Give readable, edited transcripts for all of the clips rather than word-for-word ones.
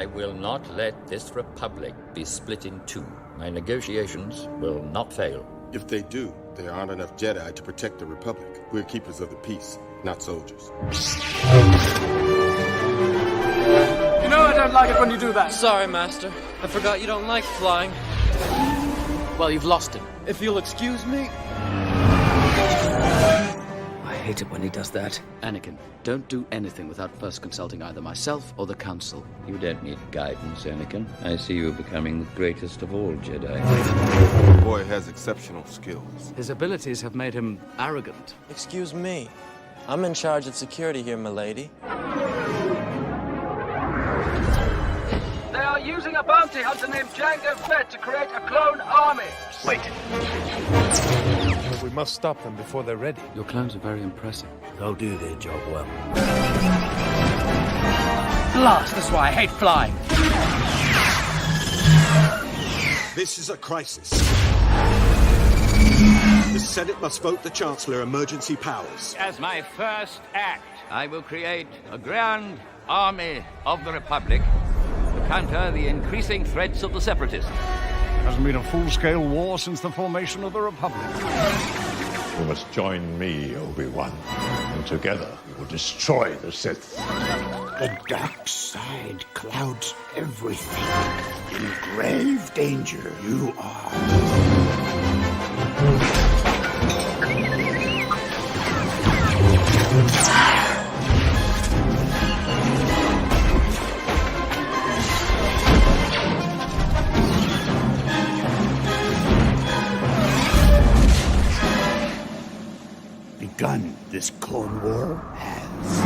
I will not let this republic be split in two. My negotiations will not fail. If they do, there aren't enough Jedi to protect the Republic. We're keepers of the peace, not soldiers. You know I don't like it when you do that. Sorry, Master. I forgot you don't like flying. Well, you've lost him. If you'll excuse me. I hate it when he does that. Anakin, don't do anything without first consulting either myself or the Council. You don't need guidance, Anakin. I see you becoming the greatest of all Jedi. The boy has exceptional skills. His abilities have made him arrogant. Excuse me. I'm in charge of security here, milady. They are using a bounty hunter named Jango Fett to create a clone army. Wait. We must stop them before they're ready. Your clones are very impressive. They'll do their job well. Blast, that's why I hate flying. This is a crisis. The Senate must vote the Chancellor emergency powers. As my first act, I will create a grand army of the Republic to counter the increasing threats of the Separatists. Hasn't been a full-scale war since the formation of the Republic. You must join me, Obi-Wan, and together we will destroy the Sith. The dark side clouds everything. In grave danger you are. Begun this Clone War has.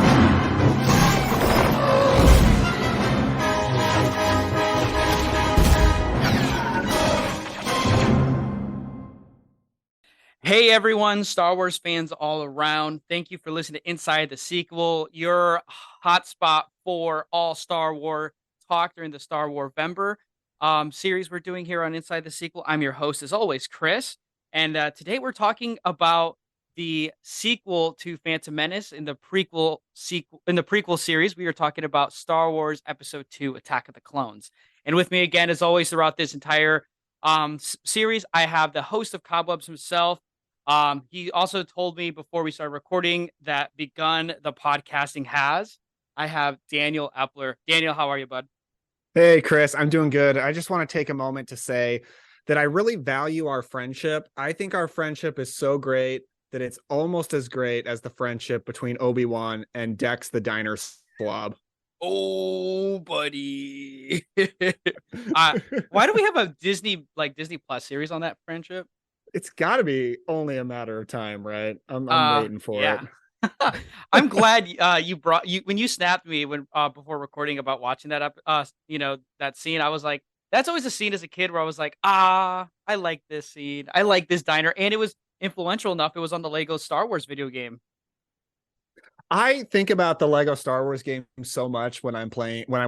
Hey everyone, Star Wars fans all around. Thank you for listening to Inside the Sequel, your hotspot for all Star Wars talk during the StarWarVember series we're doing here on Inside the Sequel. I'm your host, as always, Chris. And today we're talking about the sequel to Phantom Menace in the prequel series. We are talking about Star Wars Episode 2, Attack of the Clones. And with me again, as always, throughout this entire series, I have the host of Cobwebs himself. He also told me before we started recording that begun the podcasting has. I have Daniel Epler. Daniel, how are you, bud? Hey, Chris, I'm doing good. I just want to take a moment to say that I really value our friendship. I think our friendship is so great that it's almost as great as the friendship between Obi-Wan and Dex the Diner Slob. Oh, buddy. Why do we have a Disney Plus series on that friendship? It's got to be only a matter of time, right? I'm waiting for it. I'm glad when you snapped me when before recording about watching that that scene. I was like, that's always a scene as a kid where I was like, I like this scene. I like this diner, and it was influential enough. It was on the Lego Star Wars video game. I think about the Lego Star Wars game so much when I'm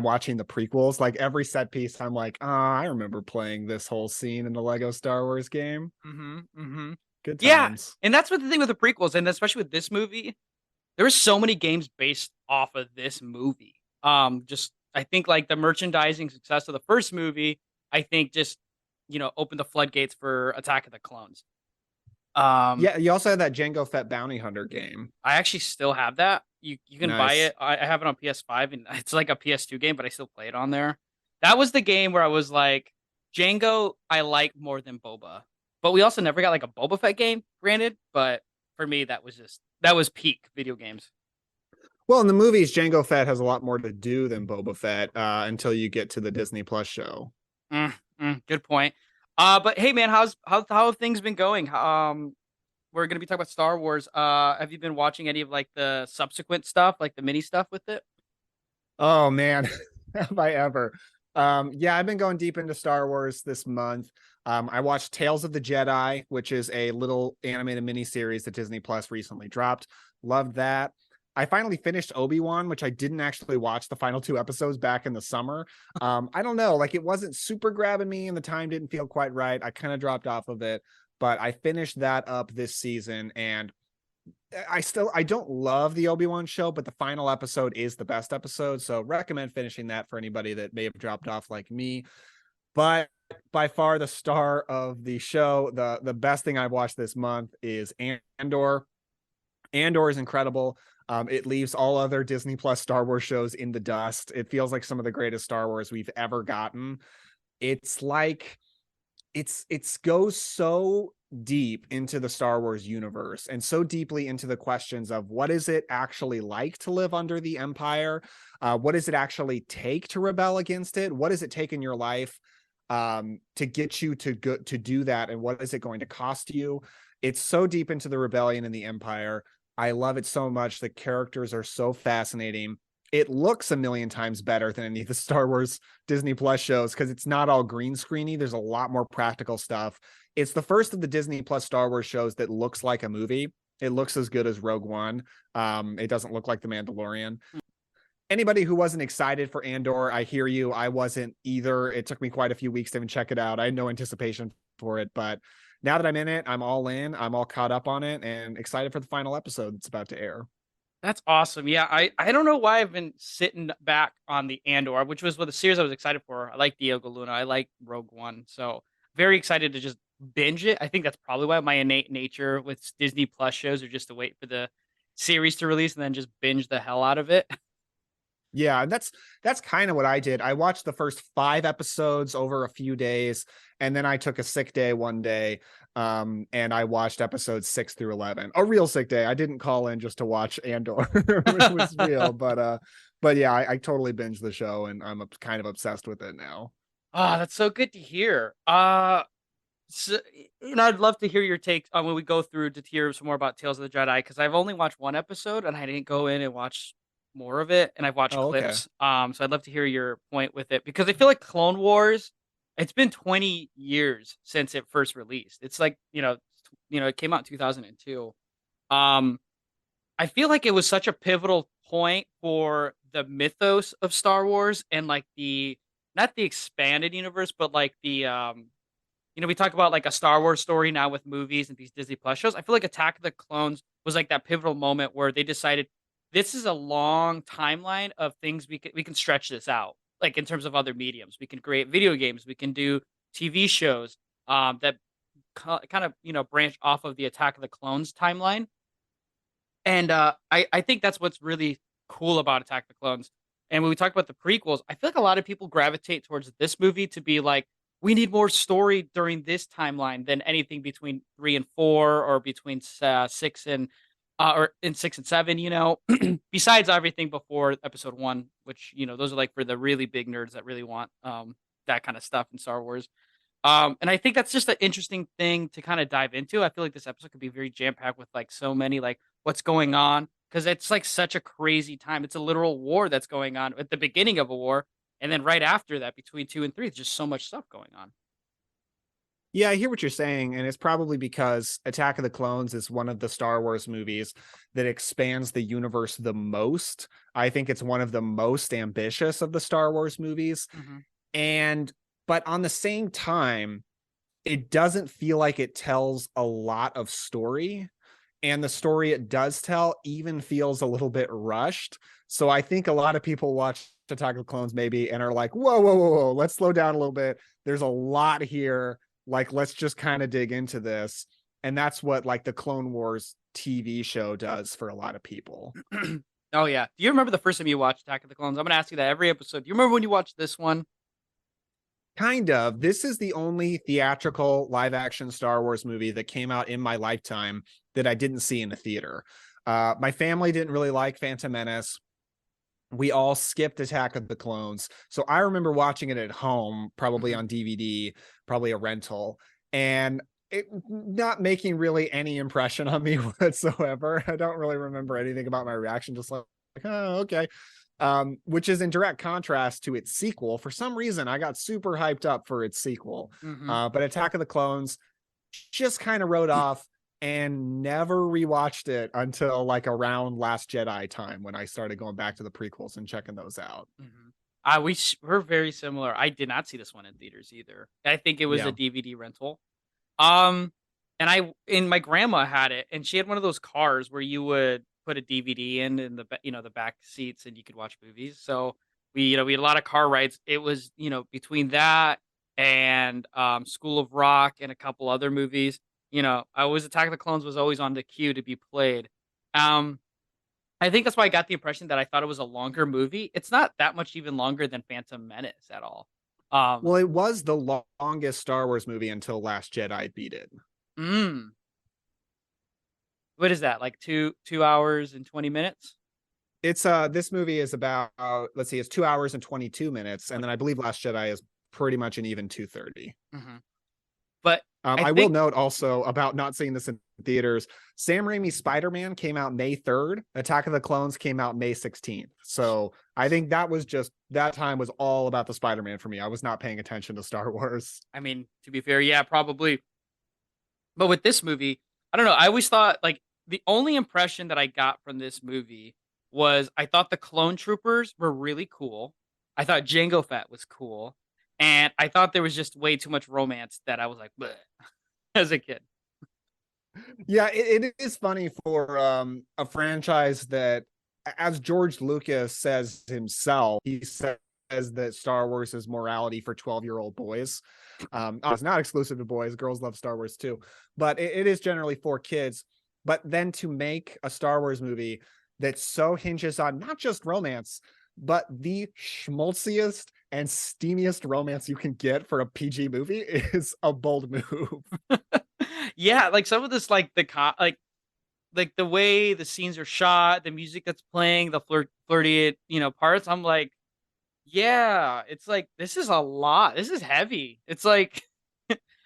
watching the prequels. Like every set piece, I'm like, I remember playing this whole scene in the Lego Star Wars game. Good times. Yeah, and that's what the thing with the prequels, and especially with this movie, there were so many games based off of this movie. I think like the merchandising success of the first movie, I think just opened the floodgates for Attack of the Clones. Yeah, you also had that Jango Fett Bounty Hunter game. I actually still have that. You can buy it. I have it on PS5, and it's like a PS2 game, but I still play it on there. That was the game where I was like, Jango I like more than Boba. But we also never got like a Boba Fett game, granted. But for me, that was peak video games. Well, in the movies, Jango Fett has a lot more to do than Boba Fett until you get to the Disney Plus show. Good point. But hey, man, how have things been going? We're gonna be talking about Star Wars. Have you been watching any of like the subsequent stuff, like the mini stuff with it? Oh man, have I ever? Yeah, I've been going deep into Star Wars this month. I watched Tales of the Jedi, which is a little animated mini series that Disney Plus recently dropped. Loved that. I finally finished Obi-Wan, which I didn't actually watch the final 2 episodes back in the summer. I don't know, like it wasn't super grabbing me and the time didn't feel quite right. I kind of dropped off of it, but I finished that up this season and I don't love the Obi-Wan show, but the final episode is the best episode. So recommend finishing that for anybody that may have dropped off like me. But by far the star of the show, the best thing I've watched this month is Andor. Andor is incredible. It leaves all other Disney Plus Star Wars shows in the dust. It feels like some of the greatest Star Wars we've ever gotten. It's like it's goes so deep into the Star Wars universe and so deeply into the questions of what is it actually like to live under the Empire? What does it actually take to rebel against it? What does it take in your life to get you to do that? And what is it going to cost you? It's so deep into the rebellion and the Empire. I love it so much. The characters are so fascinating. It looks a million times better than any of the Star Wars Disney Plus shows because it's not all green screeny. There's a lot more practical stuff. It's the first of the Disney Plus Star Wars shows that looks like a movie. It looks as good as Rogue One. It doesn't look like The Mandalorian. Anybody who wasn't excited for Andor, I hear you. I wasn't either. It took me quite a few weeks to even check it out. I had no anticipation for it, but now that I'm in it, I'm all in. I'm all caught up on it and excited for the final episode that's about to air. That's awesome. Yeah, I don't know why I've been sitting back on the Andor, which was the series I was excited for. I like Diego Luna. I like Rogue One. So very excited to just binge it. I think that's probably why my innate nature with Disney Plus shows are just to wait for the series to release and then just binge the hell out of it. Yeah, and that's kind of what I did. I watched the first 5 episodes over a few days, and then I took a sick day one day, and I watched episodes 6 through 11. A real sick day. I didn't call in just to watch Andor, which was real, but yeah, I totally binged the show, and I'm kind of obsessed with it now. Oh, that's so good to hear. So, I'd love to hear your take on when we go through to hear some more about Tales of the Jedi because I've only watched one episode and I didn't go in and watch more of it, and I've watched clips. So I'd love to hear your point with it because I feel like Clone Wars. It's been 20 years since it first released. It's like it came out in 2002. I feel like it was such a pivotal point for the mythos of Star Wars and like not the expanded universe, but like the we talk about like a Star Wars story now with movies and these Disney Plus shows. I feel like Attack of the Clones was like that pivotal moment where they decided this is a long timeline of things we can stretch this out. Like in terms of other mediums, we can create video games, we can do TV shows that kind of branch off of the Attack of the Clones timeline. And I think that's what's really cool about Attack of the Clones. And when we talk about the prequels, I feel like a lot of people gravitate towards this movie to be like, we need more story during this timeline than anything between 3 and 4 or between 6 and or in 6 and 7, besides everything before episode 1, which, those are like for the really big nerds that really want that kind of stuff in Star Wars. And I think that's just an interesting thing to kind of dive into. I feel like this episode could be very jam-packed with like so many, like what's going on, because it's like such a crazy time. It's a literal war that's going on at the beginning of a war. And then right after that, between 2 and 3, there's just so much stuff going on. Yeah, I hear what you're saying, and it's probably because Attack of the Clones is one of the Star Wars movies that expands the universe the most. I think it's one of the most ambitious of the Star Wars movies. But on the same time, it doesn't feel like it tells a lot of story. And the story it does tell even feels a little bit rushed. So I think a lot of people watch Attack of the Clones maybe and are like, whoa, let's slow down a little bit. There's a lot here. Like, let's just kind of dig into this. And that's what like the Clone Wars TV show does for a lot of people. Oh, yeah. Do you remember the first time you watched Attack of the Clones? I'm going to ask you that every episode. Do you remember when you watched this one? Kind of. This is the only theatrical live action Star Wars movie that came out in my lifetime that I didn't see in a theater. My family didn't really like Phantom Menace. We all skipped Attack of the Clones. So I remember watching it at home, probably on DVD, probably a rental, and it not making really any impression on me whatsoever. I don't really remember anything about my reaction, just like, oh, okay. Which is in direct contrast to its sequel. For some reason, I got super hyped up for its sequel. But Attack of the Clones just kind of wrote off and never rewatched it until like around Last Jedi time when I started going back to the prequels and checking those out. We're very similar. I did not see this one in theaters either. I think it was a DVD rental. And and my grandma had it, and she had one of those cars where you would put a DVD in the the back seats, and you could watch movies. So we had a lot of car rides. It was between that and School of Rock and a couple other movies. I always Attack of the Clones was always on the queue to be played. Um, I think that's why I got the impression that I thought it was a longer movie. It's not that much even longer than Phantom Menace at all. Well, it was the longest Star Wars movie until Last Jedi beat it. What is that? Like 2 hours and 20 minutes? It's this movie is about let's see, it's 2 hours and 22 minutes, and then I believe Last Jedi is pretty much an even 2:30. But I will note also about not seeing this in theaters. Sam Raimi's Spider-Man came out May 3rd. Attack of the Clones came out May 16th. So I think that time was all about the Spider-Man for me. I was not paying attention to Star Wars. I mean, to be fair, yeah, probably. But with this movie, I don't know. I always thought like the only impression that I got from this movie was I thought the clone troopers were really cool. I thought Jango Fett was cool. And I thought there was just way too much romance that I was like, bleh, as a kid. Yeah, it is funny for a franchise that, as George Lucas says himself, he says that Star Wars is morality for 12-year-old boys. It's not exclusive to boys. Girls love Star Wars too. But it is generally for kids. But then to make a Star Wars movie that so hinges on not just romance, but the schmaltziest and steamiest romance you can get for a PG movie is a bold move. Yeah, like some of this, like like the way the scenes are shot, the music that's playing, the flirty, parts. I'm like, yeah, it's like this is a lot. This is heavy. It's like,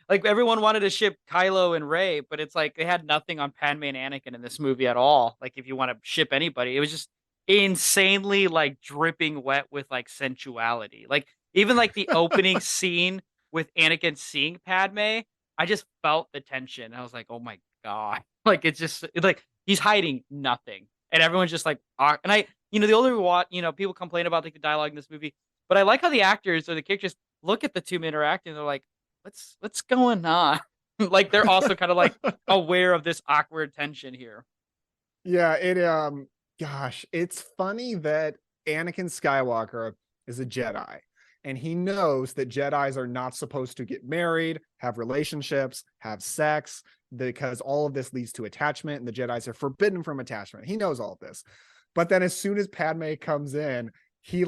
like everyone wanted to ship Kylo and Rey, but it's like they had nothing on Padme and Anakin in this movie at all. Like if you want to ship anybody, it was just insanely like dripping wet with like sensuality. Like even like the opening scene with Anakin seeing Padme, I just felt the tension. I was like, oh my god, like it's like he's hiding nothing, and everyone's just like, and the older we watch, people complain about like the dialogue in this movie, but I like how the actors or the characters look at the two men interacting. They're like, what's going on? Like they're also kind of like aware of this awkward tension here. Yeah, gosh, it's funny that Anakin Skywalker is a Jedi, and he knows that Jedis are not supposed to get married, have relationships, have sex, because all of this leads to attachment, and the Jedis are forbidden from attachment. He knows all of this. But then as soon as Padme comes in, he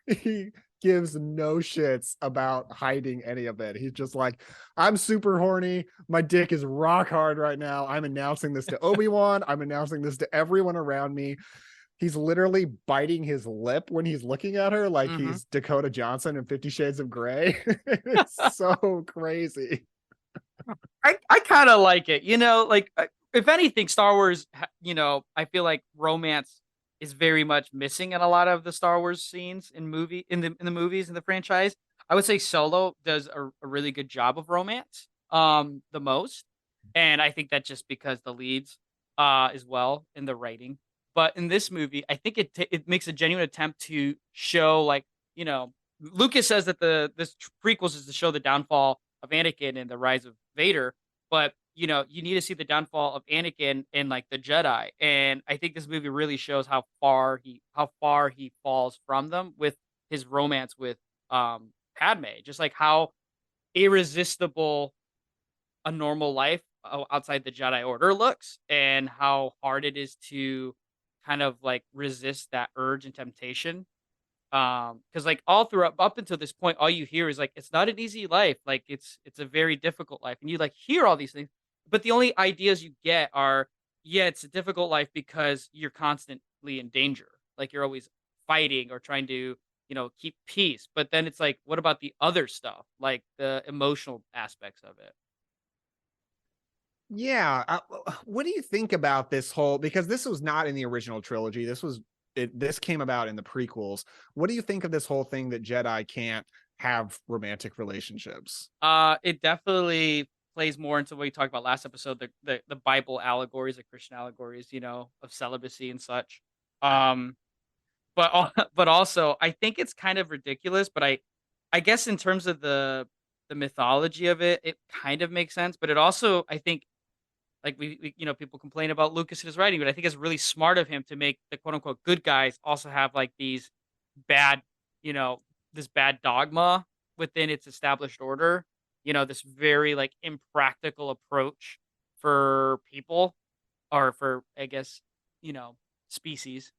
he gives no shits about hiding any of it. He's just like, I'm super horny. My dick is rock hard right now. I'm announcing this to Obi-Wan. I'm announcing this to everyone around me. He's literally biting his lip when he's looking at her like he's Dakota Johnson in 50 Shades of Grey. It's so crazy. I kind of like it, like if anything, Star Wars, I feel like romance is very much missing in a lot of the Star Wars scenes in the movies in the franchise. I would say Solo does a really good job of romance, the most, and I think that's just because the leads, as well in the writing. But in this movie, I think it makes a genuine attempt to show, like, Lucas says that this prequels is to show the downfall of Anakin and the rise of Vader, but you need to see the downfall of Anakin and like the Jedi, and I think this movie really shows how far he falls from them with his romance with Padme, just like how irresistible a normal life outside the Jedi Order looks, and how hard it is to kind of like resist that urge and temptation. Because like all throughout up until this point, all you hear is like it's not an easy life, like it's a very difficult life, and you like hear all these things, but the only ideas you get are, yeah, it's a difficult life because you're constantly in danger, like you're always fighting or trying to keep peace. But then it's like, what about the other stuff, like the emotional aspects of it? Yeah, what do you think about this whole, because this was not in the original trilogy, this came about in the prequels. What do you think of this whole thing that Jedi can't have romantic relationships? It definitely plays more into what we talked about last episode, the Bible allegories, the Christian allegories, of celibacy and such. But but also I think it's kind of ridiculous, but I guess in terms of the the mythology of it, it kind of makes sense. But it also, I think, like we people complain about Lucas and his writing, but I think it's really smart of him to make the quote unquote good guys also have like these bad, this bad dogma within its established order. This very like impractical approach for people, or for, I guess, species.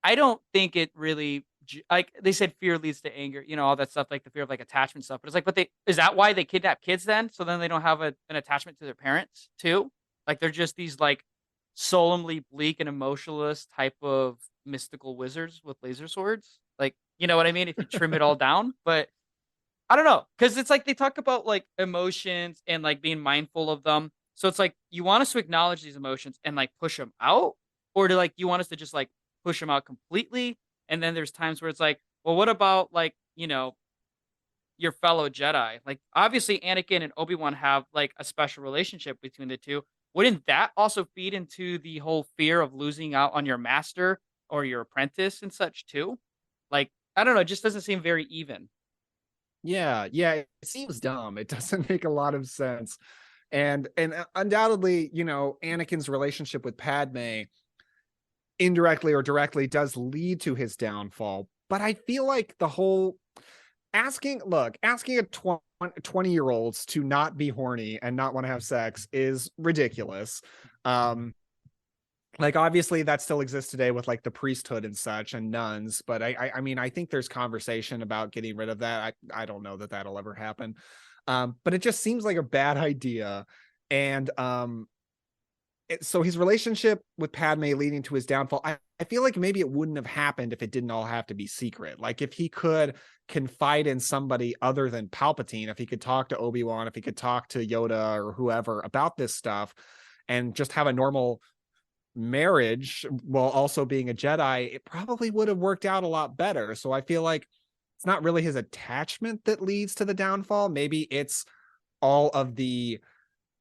I don't think it really, like they said, fear leads to anger, all that stuff, like the fear of like attachment stuff. But it's like, is that why they kidnap kids then? So then they don't have an attachment to their parents too? Like they're just these like solemnly bleak and emotionless type of mystical wizards with laser swords. Like, you know what I mean? If you trim it all down, but I don't know. Cause it's like, they talk about like emotions and like being mindful of them. So it's like, you want us to acknowledge these emotions and like push them out, or do like, you want us to just like push them out completely? And then there's times where it's like, well, what about like, your fellow Jedi? Like obviously Anakin and Obi-Wan have like a special relationship between the two. Wouldn't that also feed into the whole fear of losing out on your master or your apprentice and such too? Like, I don't know, it just doesn't seem very even. Yeah, it seems dumb. It doesn't make a lot of sense. And undoubtedly, Anakin's relationship with Padme indirectly or directly does lead to his downfall. But I feel like the whole asking a 20-year-olds to not be horny and not want to have sex is ridiculous. Like obviously that still exists today with like the priesthood and such and nuns, but I mean, I think there's conversation about getting rid of that. I don't know that that'll ever happen. But it just seems like a bad idea. And so his relationship with Padme leading to his downfall, I feel like maybe it wouldn't have happened if it didn't all have to be secret. Like if he could confide in somebody other than Palpatine, if he could talk to Obi-Wan, if he could talk to Yoda or whoever about this stuff and just have a normal marriage while also being a Jedi, it probably would have worked out a lot better. So I feel like it's not really his attachment that leads to the downfall. Maybe it's all of the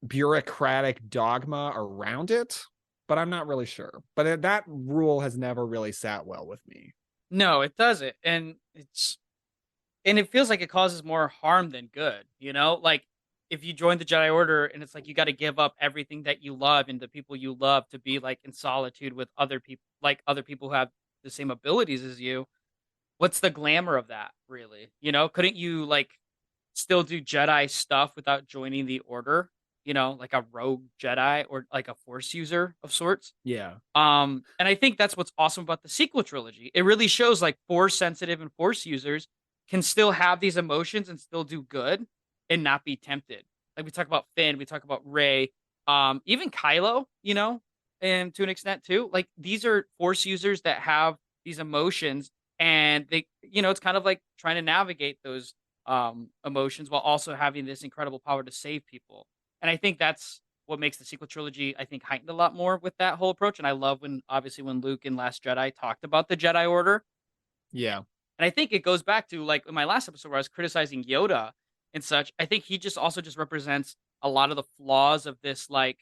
bureaucratic dogma around it, but I'm not really sure. But that rule has never really sat well with me. No, it doesn't. And it feels like it causes more harm than good, Like if you join the Jedi Order and it's like you got to give up everything that you love and the people you love to be like in solitude with other people, like other people who have the same abilities as you, what's the glamour of that, really? Couldn't you like still do Jedi stuff without joining the Order? Like a rogue Jedi or like a Force user of sorts. Yeah. And I think that's what's awesome about the sequel trilogy. It really shows like Force sensitive and Force users can still have these emotions and still do good and not be tempted. Like we talk about Finn, we talk about Rey, even Kylo, and to an extent too. Like these are Force users that have these emotions, and they, it's kind of like trying to navigate those emotions while also having this incredible power to save people. And I think that's what makes the sequel trilogy, I think, heightened a lot more with that whole approach. And I love when Luke in Last Jedi talked about the Jedi Order. Yeah. And I think it goes back to like in my last episode where I was criticizing Yoda and such. I think he just also just represents a lot of the flaws of this like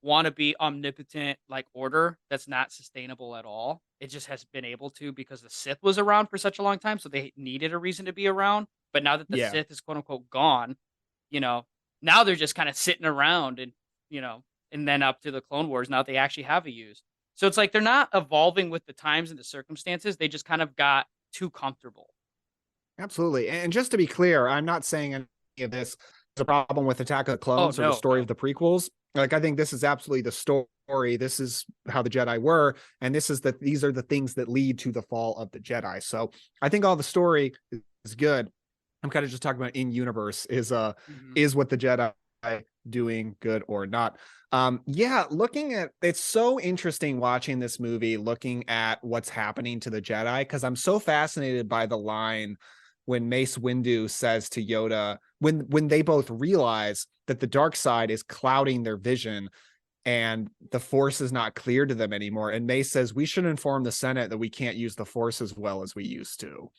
wannabe omnipotent like order that's not sustainable at all. It just has been able to because the Sith was around for such a long time, so they needed a reason to be around. But now that the Sith is quote unquote gone, now they're just kind of sitting around and, and then up to the Clone Wars, now they actually have a use. So it's like they're not evolving with the times and the circumstances. They just kind of got too comfortable. Absolutely. And just to be clear, I'm not saying any of this is a problem with Attack of the Clones or the story of the prequels. Like, I think this is absolutely the story. This is how the Jedi were. And these are the things that lead to the fall of the Jedi. So I think all the story is good. I'm kind of just talking about in universe is what the Jedi doing good or not. Looking at it's so interesting watching this movie, looking at what's happening to the Jedi, because I'm so fascinated by the line when Mace Windu says to Yoda, when they both realize that the dark side is clouding their vision and the Force is not clear to them anymore. And Mace says, we should inform the Senate that we can't use the Force as well as we used to.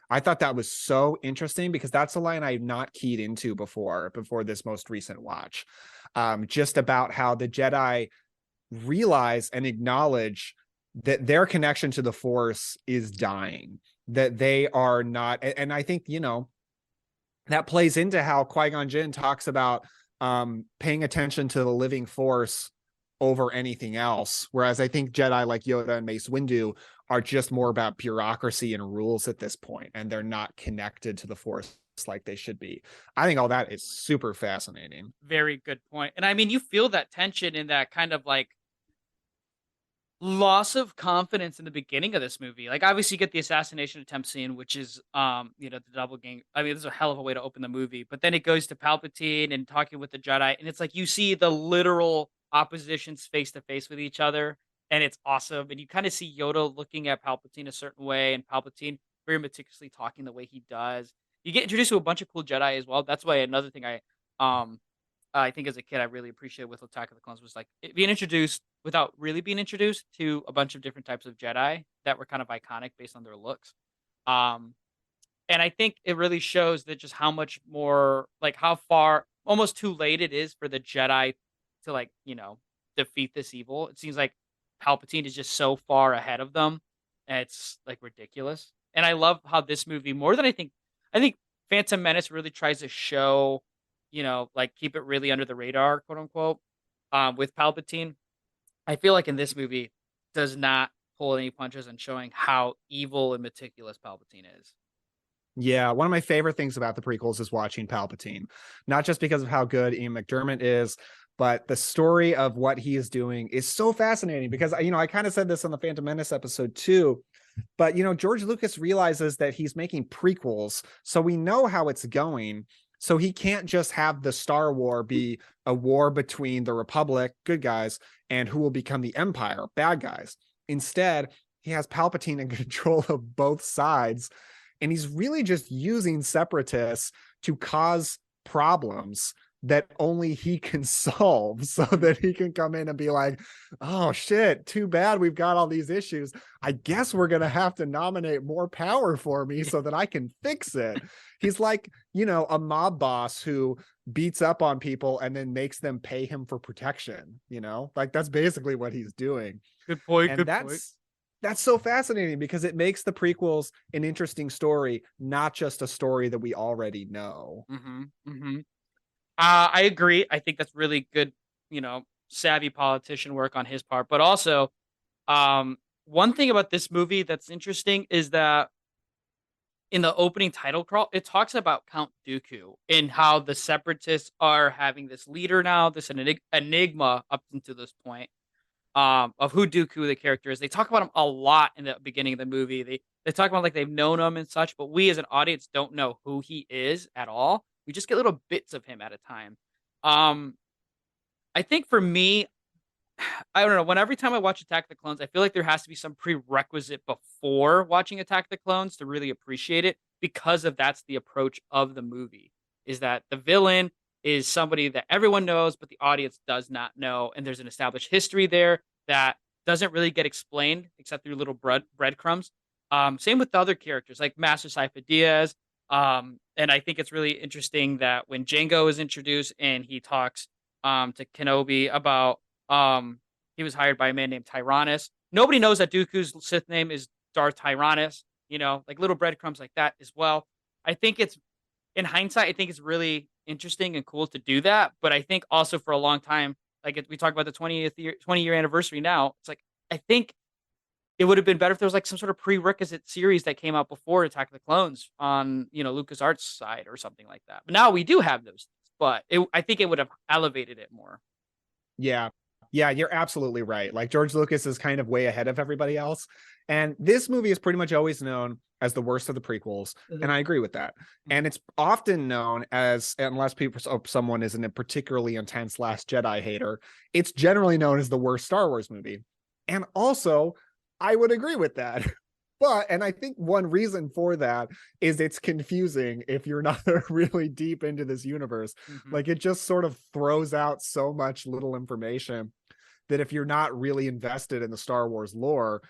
I thought that was so interesting because that's a line I've not keyed into before this most recent watch. Just about how the Jedi realize and acknowledge that their connection to the Force is dying, that they are not. And I think, that plays into how Qui-Gon Jinn talks about paying attention to the living force over anything else. Whereas I think Jedi like Yoda and Mace Windu are just more about bureaucracy and rules at this point, and they're not connected to the force like they should be. I think all that is super fascinating. Very good point. And I mean, you feel that tension in that kind of like loss of confidence in the beginning of this movie. Like, obviously you get the assassination attempt scene, which is the double gang. I mean, this is a hell of a way to open the movie. But then it goes to Palpatine and talking with the Jedi, and it's like you see the literal oppositions face to face with each other, and it's awesome. And you kind of see Yoda looking at Palpatine a certain way, and Palpatine very meticulously talking the way he does. You get introduced to a bunch of cool Jedi as well. That's why another thing I think as a kid I really appreciated with Attack of the Clones was like being introduced without really being introduced to a bunch of different types of Jedi that were kind of iconic based on their looks. And I think it really shows that just how much more, like how far, almost too late it is for the Jedi to like, defeat this evil. It seems like Palpatine is just so far ahead of them. And it's like ridiculous. And I love how this movie, more than I think Phantom Menace really tries to show, like keep it really under the radar, quote unquote, with Palpatine. I feel like in this movie does not pull any punches in showing how evil and meticulous Palpatine is. Yeah, one of my favorite things about the prequels is watching Palpatine, not just because of how good Ian McDiarmid is, but the story of what he is doing is so fascinating because, I kind of said this on the Phantom Menace episode too, but, George Lucas realizes that he's making prequels, so we know how it's going. So he can't just have the Star War be a war between the Republic, good guys, and who will become the Empire, bad guys. Instead, he has Palpatine in control of both sides, and he's really just using separatists to cause problems that only he can solve so that he can come in and be like, oh shit, too bad we've got all these issues. I guess we're going to have to nominate more power for me so that I can fix it. He's like, a mob boss who beats up on people and then makes them pay him for protection, like that's basically what he's doing. Good point. And that's so fascinating because it makes the prequels an interesting story, not just a story that we already know. Mm-hmm. Mm-hmm. I agree. I think that's really good, savvy politician work on his part. But also, one thing about this movie that's interesting is that in the opening title crawl, it talks about Count Dooku and how the separatists are having this leader now, this enigma up until this point, of who Dooku the character is. They talk about him a lot in the beginning of the movie. They talk about like they've known him and such, but we as an audience don't know who he is at all. We just get little bits of him at a time. I think for me, I don't know. Every time I watch Attack of the Clones, I feel like there has to be some prerequisite before watching Attack of the Clones to really appreciate it, because that's the approach of the movie. Is that the villain is somebody that everyone knows, but the audience does not know, and there's an established history there that doesn't really get explained except through little breadcrumbs. Same with the other characters like Master Sifo Dyas. And I think it's really interesting that when Jango is introduced and he talks to Kenobi about he was hired by a man named Tyrannus. Nobody knows that Dooku's Sith name is Darth Tyrannus, like little breadcrumbs like that as well. I think it's, in hindsight, I think it's really interesting and cool to do that. But I think also for a long time, like we talk about the 20-year anniversary now, it's like, I think it would have been better if there was like some sort of prerequisite series that came out before Attack of the Clones on, LucasArts side or something like that. But now we do have those, but I think it would have elevated it more. Yeah, you're absolutely right. Like George Lucas is kind of way ahead of everybody else. And this movie is pretty much always known as the worst of the prequels. Mm-hmm. And I agree with that. And it's often known as, unless someone isn't a particularly intense Last Jedi hater, it's generally known as the worst Star Wars movie. And also, I would agree with that. And I think one reason for that is it's confusing if you're not really deep into this universe. Mm-hmm. Like it just sort of throws out so much little information that if you're not really invested in the Star Wars lore,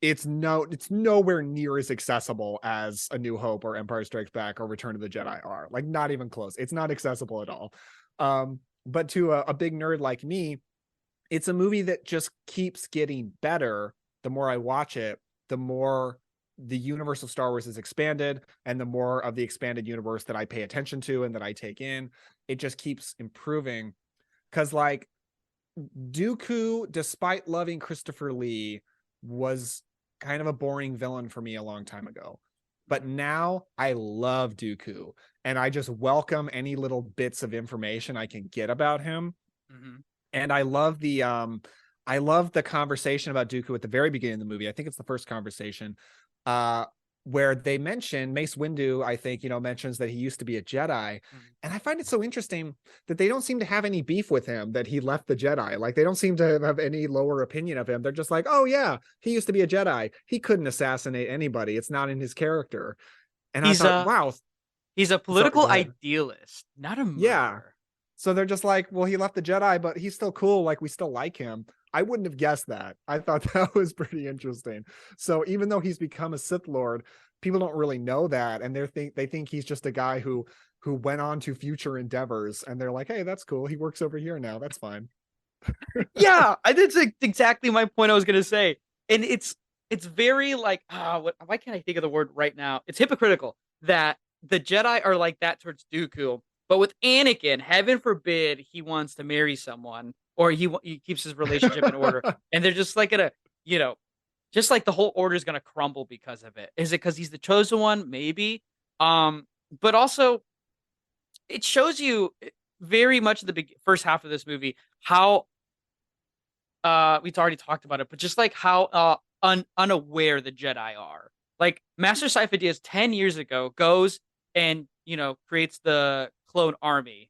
it's nowhere near as accessible as A New Hope or Empire Strikes Back or Return of the Jedi are. Like not even close. It's not accessible at all. But to a big nerd like me, it's a movie that just keeps getting better. The more I watch it, the more the universe of Star Wars is expanded, and the more of the expanded universe that I pay attention to and that I take in, it just keeps improving. Because like Dooku, despite loving Christopher Lee, was kind of a boring villain for me a long time ago. But now I love Dooku, and I just welcome any little bits of information I can get about him. And I love the conversation about Dooku at the very beginning of the movie. I think it's the first conversation, where they mention Mace Windu, I think, mentions that he used to be a Jedi. And I find it so interesting that they don't seem to have any beef with him, that he left the Jedi. Like, they don't seem to have any lower opinion of him. They're just like, oh yeah, he used to be a Jedi. He couldn't assassinate anybody. It's not in his character. And I thought, wow. He's a political idealist, not a murderer. Yeah. So they're just like, well, he left the Jedi, but he's still cool. Like, we still like him. I wouldn't have guessed that. I thought that was pretty interesting. So even though he's become a Sith Lord, people don't really know that, and they think he's just a guy who went on to future endeavors, and they're like, hey, that's cool. He works over here now. That's fine. Yeah, that's exactly my point I was gonna say, and it's very like, why can't I think of the word right now? It's hypocritical that the Jedi are like that towards Dooku, but with Anakin, heaven forbid he wants to marry someone, or he keeps his relationship in order, and they're just like just like the whole order is gonna crumble because of it. Is it because he's the chosen one? Maybe, but also it shows you very much the first half of this movie how we've already talked about it, but just like how unaware the Jedi are. Like Master Sifo-Dyas 10 years ago goes and creates the clone army.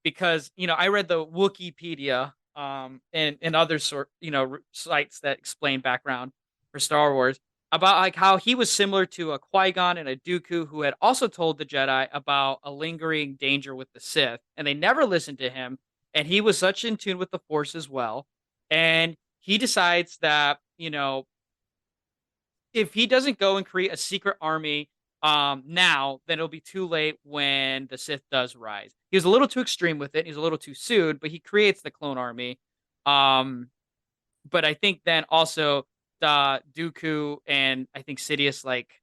Because I read the Wikipedia and other sites that explain background for Star Wars about like how he was similar to a Qui-Gon and a Dooku who had also told the Jedi about a lingering danger with the Sith, and they never listened to him, and he was such in tune with the Force as well, and he decides that if he doesn't go and create a secret army now, then it'll be too late when the Sith does rise. He was a little too extreme with it. He's a little too soon, but he creates the clone army. But I think then also Dooku and I think Sidious like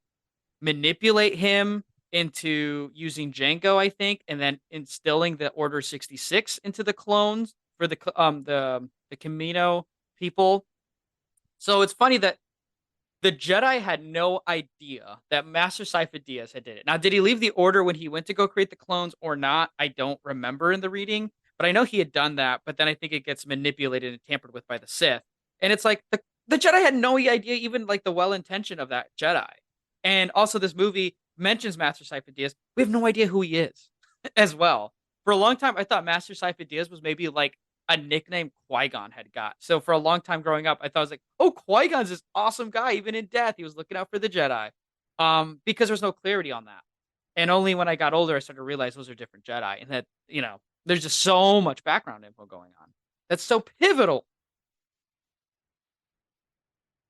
manipulate him into using Jango, I think, and then instilling the Order 66 into the clones for the Camino people. So it's funny that the Jedi had no idea that Master Sifo-Dyas had did it. Now, did he leave the Order when he went to go create the clones or not? I don't remember in the reading, but I know he had done that. But then I think it gets manipulated and tampered with by the Sith. And it's like the Jedi had no idea, even like the well-intention of that Jedi. And also this movie mentions Master Sifo-Dyas. We have no idea who he is as well. For a long time, I thought Master Sifo-Dyas was maybe like a nickname Qui-Gon had got. So for a long time growing up, I thought it was like, oh, Qui-Gon's this awesome guy. Even in death, he was looking out for the Jedi. Because there's no clarity on that. And only when I got older, I started to realize those are different Jedi. And that, there's just so much background info going on. That's so pivotal.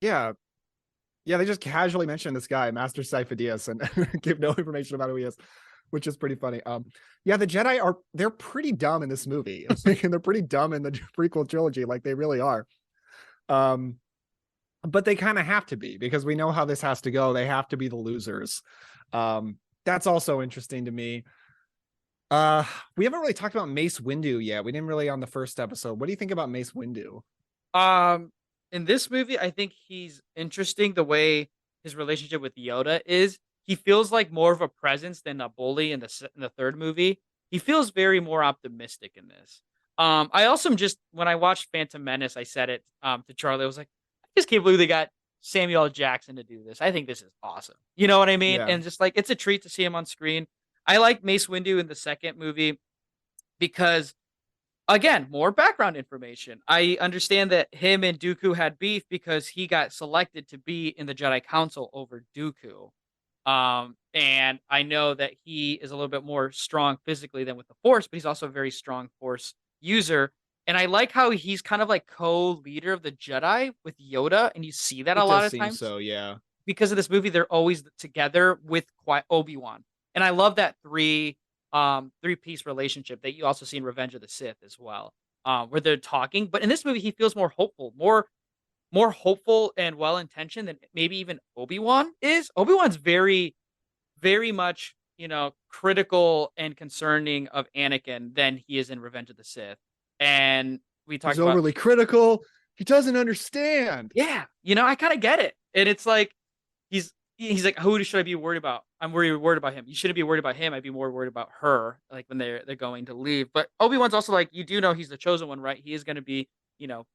Yeah. Yeah, they just casually mention this guy, Master Sifo-Dyas, and give no information about who he is, which is pretty funny. Yeah, the Jedi they're pretty dumb in this movie. And they're pretty dumb in the prequel trilogy, like they really are. But they kind of have to be, because we know how this has to go. They have to be the losers. That's also interesting to me. We haven't really talked about Mace Windu yet. We didn't really on the first episode. What do you think about Mace Windu? In this movie, I think he's interesting the way his relationship with Yoda is. He feels like more of a presence than a bully in the third movie. He feels very more optimistic in this. I also am just, when I watched Phantom Menace, I said it to Charlie. I was like, I just can't believe they got Samuel L. Jackson to do this. I think this is awesome. You know what I mean? Yeah. And just like, it's a treat to see him on screen. I like Mace Windu in the second movie because, again, more background information. I understand that him and Dooku had beef because he got selected to be in the Jedi Council over Dooku. And I know that he is a little bit more strong physically than with the Force, but he's also a very strong Force user. And I like how he's kind of like co-leader of the Jedi with Yoda, and you see that a lot of times. So yeah, because of this movie, they're always together with Obi-Wan, and I love that three-piece relationship that you also see in Revenge of the Sith as well, where they're talking. But in this movie, he feels more hopeful, more more hopeful and well-intentioned than maybe even Obi-Wan is. Obi-Wan's very, very much, critical and concerning of Anakin than he is in Revenge of the Sith. And we talked He's about overly critical. He doesn't understand. yeah, I kind of get it. And it's like he's like, who should I be worried about? I'm worried about him. You shouldn't be worried about him. I'd be more worried about her, like when they're going to leave. But Obi-Wan's also like, you do know he's the chosen one, right? He is going to be,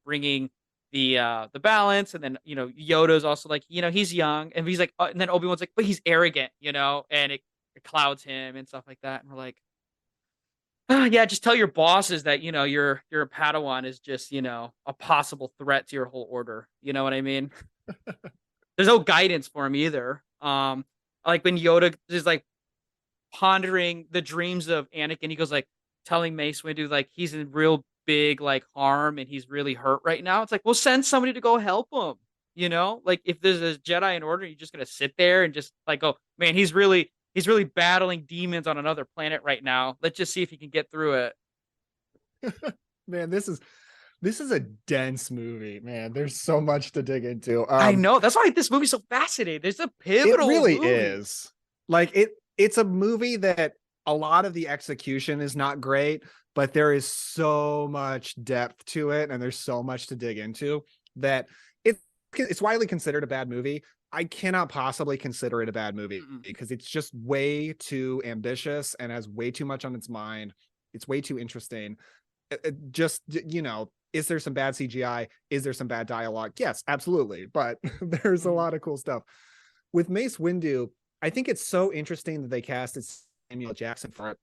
bringing the balance. And then, Yoda's also like, he's young. And he's like, and then Obi-Wan's like, but he's arrogant, and it clouds him and stuff like that. And we're like, yeah, just tell your bosses that, your Padawan is just, a possible threat to your whole order. You know what I mean? There's no guidance for him either. Like when Yoda is like pondering the dreams of Anakin, he goes like telling Mace Windu like he's in real big like harm and he's really hurt right now. It's like, well, send somebody to go help him. Like if there's a Jedi in order, you're just gonna sit there and just like, oh man, he's really battling demons on another planet right now. Let's just see if he can get through it. Man, this is a dense movie, man. There's so much to dig into. I know. That's why this movie's so fascinating. There's a pivotal It really movie. is. Like it's a movie that a lot of the execution is not great, but there is so much depth to it and there's so much to dig into that it's widely considered a bad movie. I cannot possibly consider it a bad movie because it's just way too ambitious and has way too much on its mind. It's way too interesting. Just, is there some bad CGI? Is there some bad dialogue? Yes, absolutely. But there's a lot of cool stuff. With Mace Windu, I think it's so interesting that they casted Samuel Jackson for it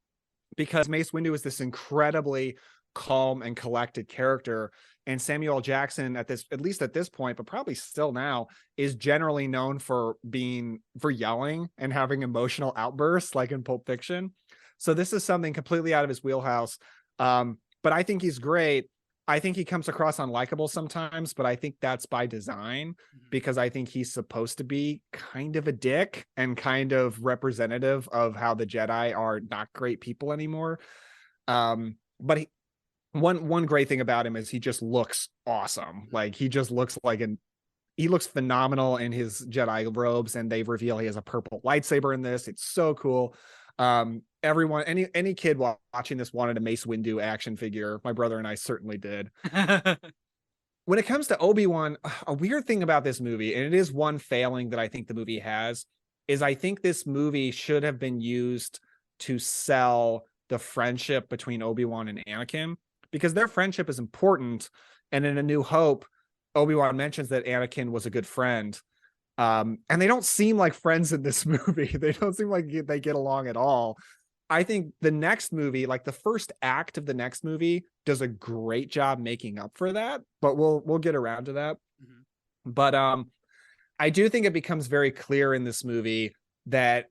because Mace Windu is this incredibly calm and collected character. And Samuel Jackson at least at this point, but probably still now, is generally known for yelling and having emotional outbursts like in Pulp Fiction. So this is something completely out of his wheelhouse. But I think he's great. I think he comes across unlikable sometimes, but I think that's by design because I think he's supposed to be kind of a dick and kind of representative of how the Jedi are not great people anymore. But one great thing about him is he just looks awesome. Like he just looks like he looks phenomenal in his Jedi robes, and they reveal he has a purple lightsaber in this. It's so cool. Everyone, any kid watching this wanted a Mace Windu action figure. My brother and I certainly did. When it comes to Obi-Wan, a weird thing about this movie, and it is one failing that I think the movie has, is I think this movie should have been used to sell the friendship between Obi-Wan and Anakin, because their friendship is important. And in A New Hope, Obi-Wan mentions that Anakin was a good friend. And they don't seem like friends in this movie. They don't seem like they get along at all. I think the next movie, like the first act of the next movie, does a great job making up for that, but we'll get around to that. But I do think it becomes very clear in this movie that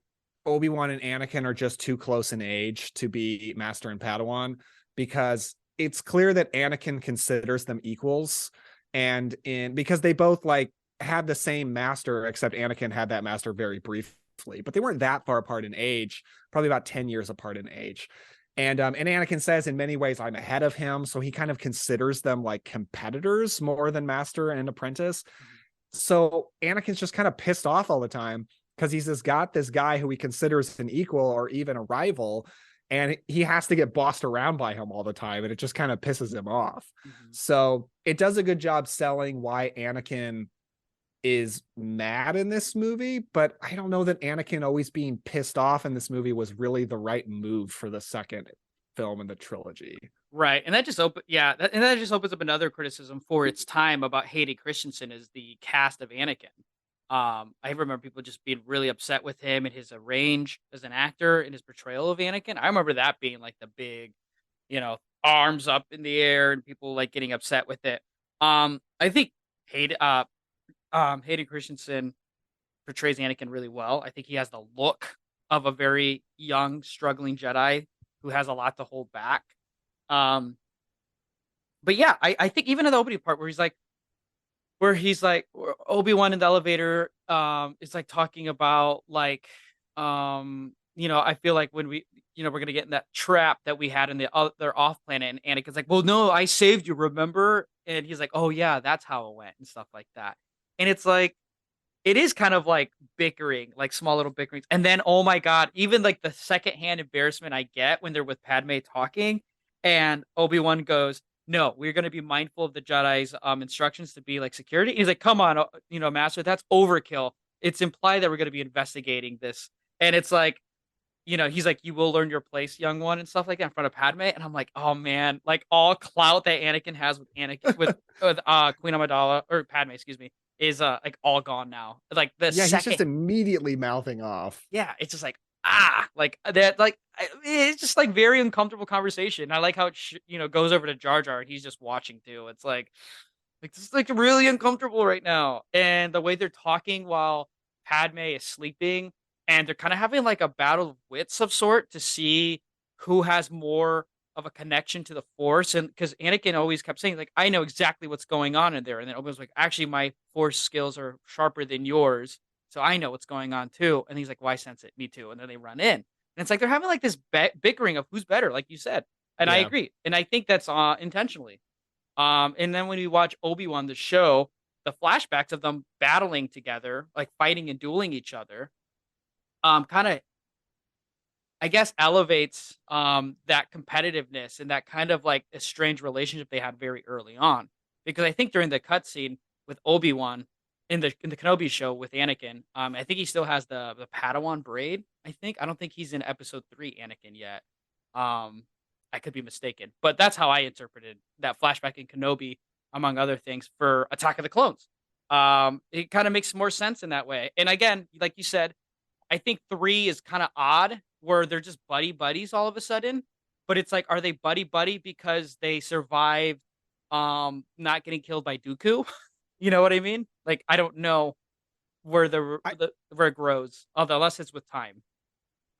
Obi-Wan and Anakin are just too close in age to be Master and Padawan, because it's clear that Anakin considers them equals, and because they both like had the same master, except Anakin had that master very briefly, but they weren't that far apart in age, probably about 10 years apart in age. And Anakin says in many ways I'm ahead of him, so he kind of considers them like competitors more than master and apprentice. So Anakin's just kind of pissed off all the time because he's got this guy who he considers an equal or even a rival, and he has to get bossed around by him all the time, and it just kind of pisses him off. So it does a good job selling why Anakin is mad in this movie, but I don't know that Anakin always being pissed off in this movie was really the right move for the second film in the trilogy. Right. And that just opens up another criticism for its time about Hayden Christensen as the cast of Anakin. I remember people just being really upset with him and his range as an actor and his portrayal of Anakin. I remember that being like the big, arms up in the air and people like getting upset with it. I think Hayden Christensen portrays Anakin really well. I think he has the look of a very young, struggling Jedi who has a lot to hold back. But yeah, I think even in the opening part where he's like Obi-Wan in the elevator, is like talking about like, I feel like when we, we're going to get in that trap that we had in the other off planet. And Anakin's like, well, no, I saved you, remember? And he's like, oh yeah, that's how it went and stuff like that. And it's like, it is kind of like bickering, like small little bickerings. And then, oh my God, even like the secondhand embarrassment I get when they're with Padme talking and Obi-Wan goes, no, we're going to be mindful of the Jedi's instructions to be like security. And he's like, come on, Master, that's overkill. It's implied that we're going to be investigating this. And it's like, he's like, you will learn your place, young one, and stuff like that in front of Padme. And I'm like, oh man, like all clout that Anakin has with Queen Amidala or Padme, excuse me, is like all gone now. Like he's just immediately mouthing off. Yeah, it's just like like that, like it's just like very uncomfortable conversation. I like how it goes over to Jar Jar and he's just watching too. It's like this is like really uncomfortable right now, and the way they're talking while Padme is sleeping, and they're kind of having like a battle of wits of sort to see who has more of a connection to the Force. And because Anakin always kept saying, like, I know exactly what's going on in there. And then Obi-Wan's like, actually, my Force skills are sharper than yours. So I know what's going on too. And he's like, why sense it? Me too. And then they run in. And it's like they're having like this bickering of who's better, like you said. And I agree. And I think that's intentionally. And then when we watch Obi-Wan, the show, the flashbacks of them battling together, like fighting and dueling each other, kind of, I guess, elevates that competitiveness and that kind of like a strange relationship they had very early on. Because I think during the cutscene with Obi-Wan in the Kenobi show with Anakin, I think he still has the Padawan braid. I don't think he's in Episode 3 Anakin yet. I could be mistaken, but that's how I interpreted that flashback in Kenobi, among other things, for Attack of the Clones. It kind of makes more sense in that way. And again, like you said, I think 3 is kind of odd, where they're just buddies all of a sudden. But it's like, are they buddy because they survived not getting killed by Dooku? You know what I mean? Like, I don't know where where it grows, unless it's with time.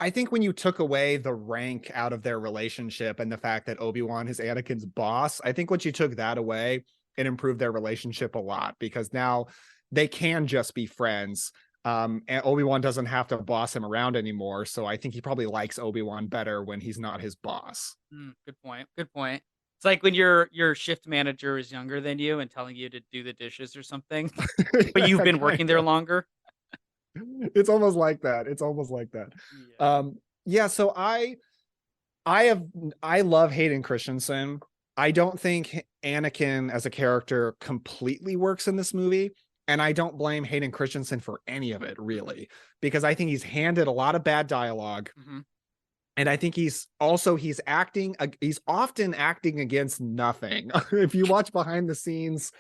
I think when you took away the rank out of their relationship and the fact that Obi-Wan is Anakin's boss, I think once you took that away, it improved their relationship a lot, because now they can just be friends. And Obi-Wan doesn't have to boss him around anymore. So I think he probably likes Obi-Wan better when he's not his boss. Good point. It's like when your shift manager is younger than you and telling you to do the dishes or something, but you've been working there longer. It's almost like that. So I love Hayden Christensen. I don't think Anakin as a character completely works in this movie. And I don't blame Hayden Christensen for any of it, really, because I think he's handed a lot of bad dialogue. Mm-hmm. And I think he's often acting against nothing. If you watch behind the scenes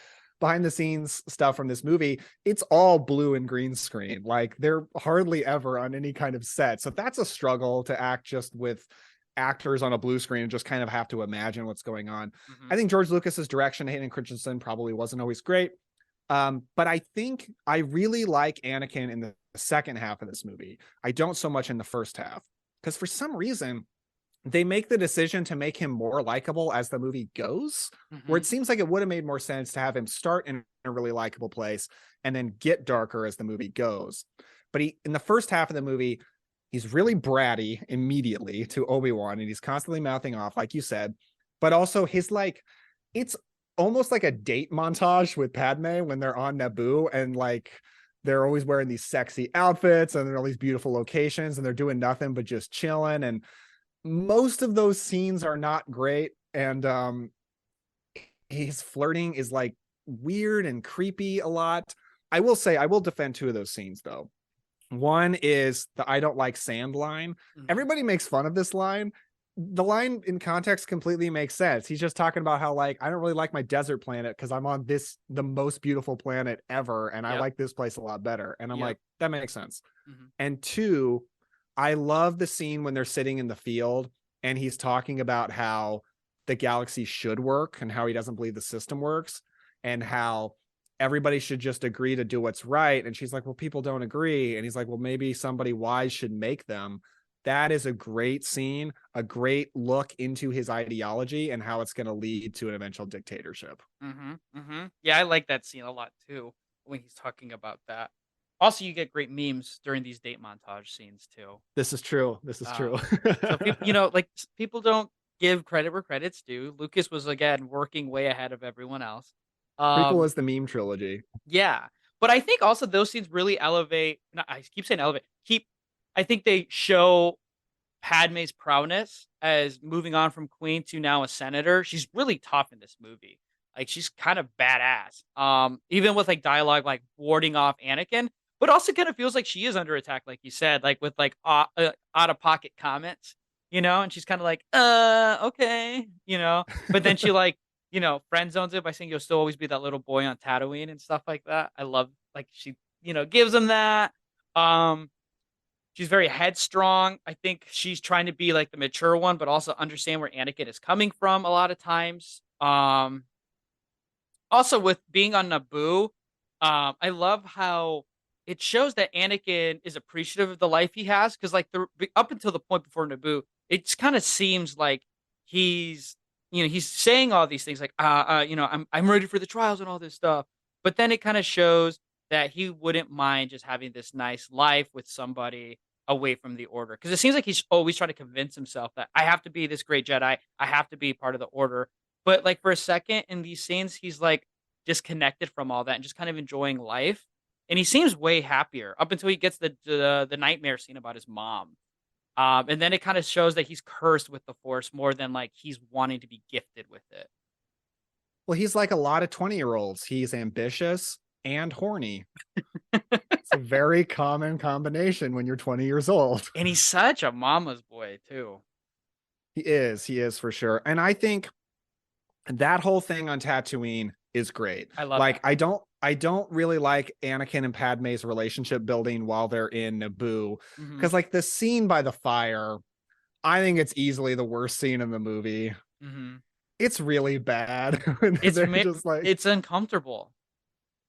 stuff from this movie, it's all blue and green screen. Like, they're hardly ever on any kind of set. So that's a struggle, to act just with actors on a blue screen and just kind of have to imagine what's going on. Mm-hmm. I think George Lucas's direction to Hayden Christensen probably wasn't always great. But I think I really like Anakin in the second half of this movie. I don't so much in the first half, because for some reason they make the decision to make him more likable as the movie goes, where it seems like it would have made more sense to have him start in a really likable place and then get darker as the movie goes. But in the first half of the movie, he's really bratty immediately to Obi-Wan, and he's constantly mouthing off, like you said, but also it's almost like a date montage with Padme when they're on Naboo, and like they're always wearing these sexy outfits and they're all these beautiful locations and they're doing nothing but just chilling. And most of those scenes are not great. And his flirting is like weird and creepy a lot. I will say, I will defend 2 of those scenes though. One is the "I don't like sand" line. Mm-hmm. Everybody makes fun of this line. The line in context completely makes sense. He's just talking about how, like, I don't really like my desert planet because I'm on the most beautiful planet ever, and I like this place a lot better. And I'm like, that makes sense. Mm-hmm. And 2, I love the scene when they're sitting in the field and he's talking about how the galaxy should work and how he doesn't believe the system works and how everybody should just agree to do what's right. And she's like, well, people don't agree. And he's like, well, maybe somebody wise should make them. That is a great scene, a great look into his ideology and how it's going to lead to an eventual dictatorship. Mm-hmm, mm-hmm. Yeah, I like that scene a lot too, when he's talking about that. Also, you get great memes during these date montage scenes too. This is true. So people, people don't give credit where credit's due. Lucas was again working way ahead of everyone else. Prequel is the meme trilogy. Yeah. But I think also those scenes really elevate. I keep saying elevate. I think they show Padme's prowess as moving on from queen to now a senator. She's really tough in this movie. Like she's kind of badass. Even with like dialogue like warding off Anakin, but also kind of feels like she is under attack, like you said, like with like out of pocket comments, and she's kind of like, okay, but then she like, friend zones it by saying you'll still always be that little boy on Tatooine and stuff like that. I love like she, gives him that. She's very headstrong. I think she's trying to be like the mature one, but also understand where Anakin is coming from a lot of times. Also with being on Naboo, I love how it shows that Anakin is appreciative of the life he has. Cause like up until the point before Naboo, it kind of seems like he's saying all these things like, I'm ready for the trials and all this stuff. But then it kind of shows that he wouldn't mind just having this nice life with somebody away from the order. Because it seems like he's always trying to convince himself that I have to be this great Jedi. I have to be part of the order. But like for a second in these scenes, he's like disconnected from all that and just kind of enjoying life. And he seems way happier up until he gets the nightmare scene about his mom. And then it kind of shows that he's cursed with the Force more than like he's wanting to be gifted with it. Well, he's like a lot of 20-year-olds. He's ambitious and horny. It's a very common combination when you're 20 years old. And he's such a mama's boy too. He is for sure. And I think that whole thing on Tatooine is great. I love like that. I don't really like Anakin and Padme's relationship building while they're in Naboo. Because like the scene by the fire, I think it's easily the worst scene in the movie. It's really bad. It's uncomfortable.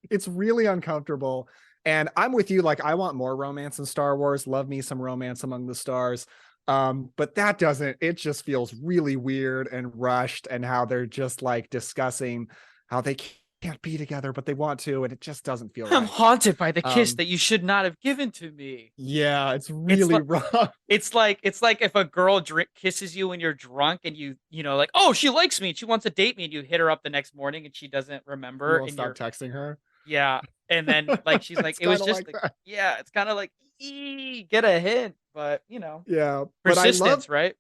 It's really uncomfortable. And I'm with you. Like, I want more romance in Star Wars. Love me some romance among the stars. But that doesn't, it just feels really weird and rushed, and how they're just like discussing how they can't be together, but they want to. And it just doesn't feel I'm right. haunted by the kiss that you should not have given to me. Yeah, it's really rough. It's like if a girl kisses you when you're drunk and you like, oh, she likes me and she wants to date me, and you hit her up the next morning and she doesn't remember. You won't and stop texting her. Yeah. And then like she's like, it was just like yeah, it's kind of like get a hint, but yeah, persistence, right?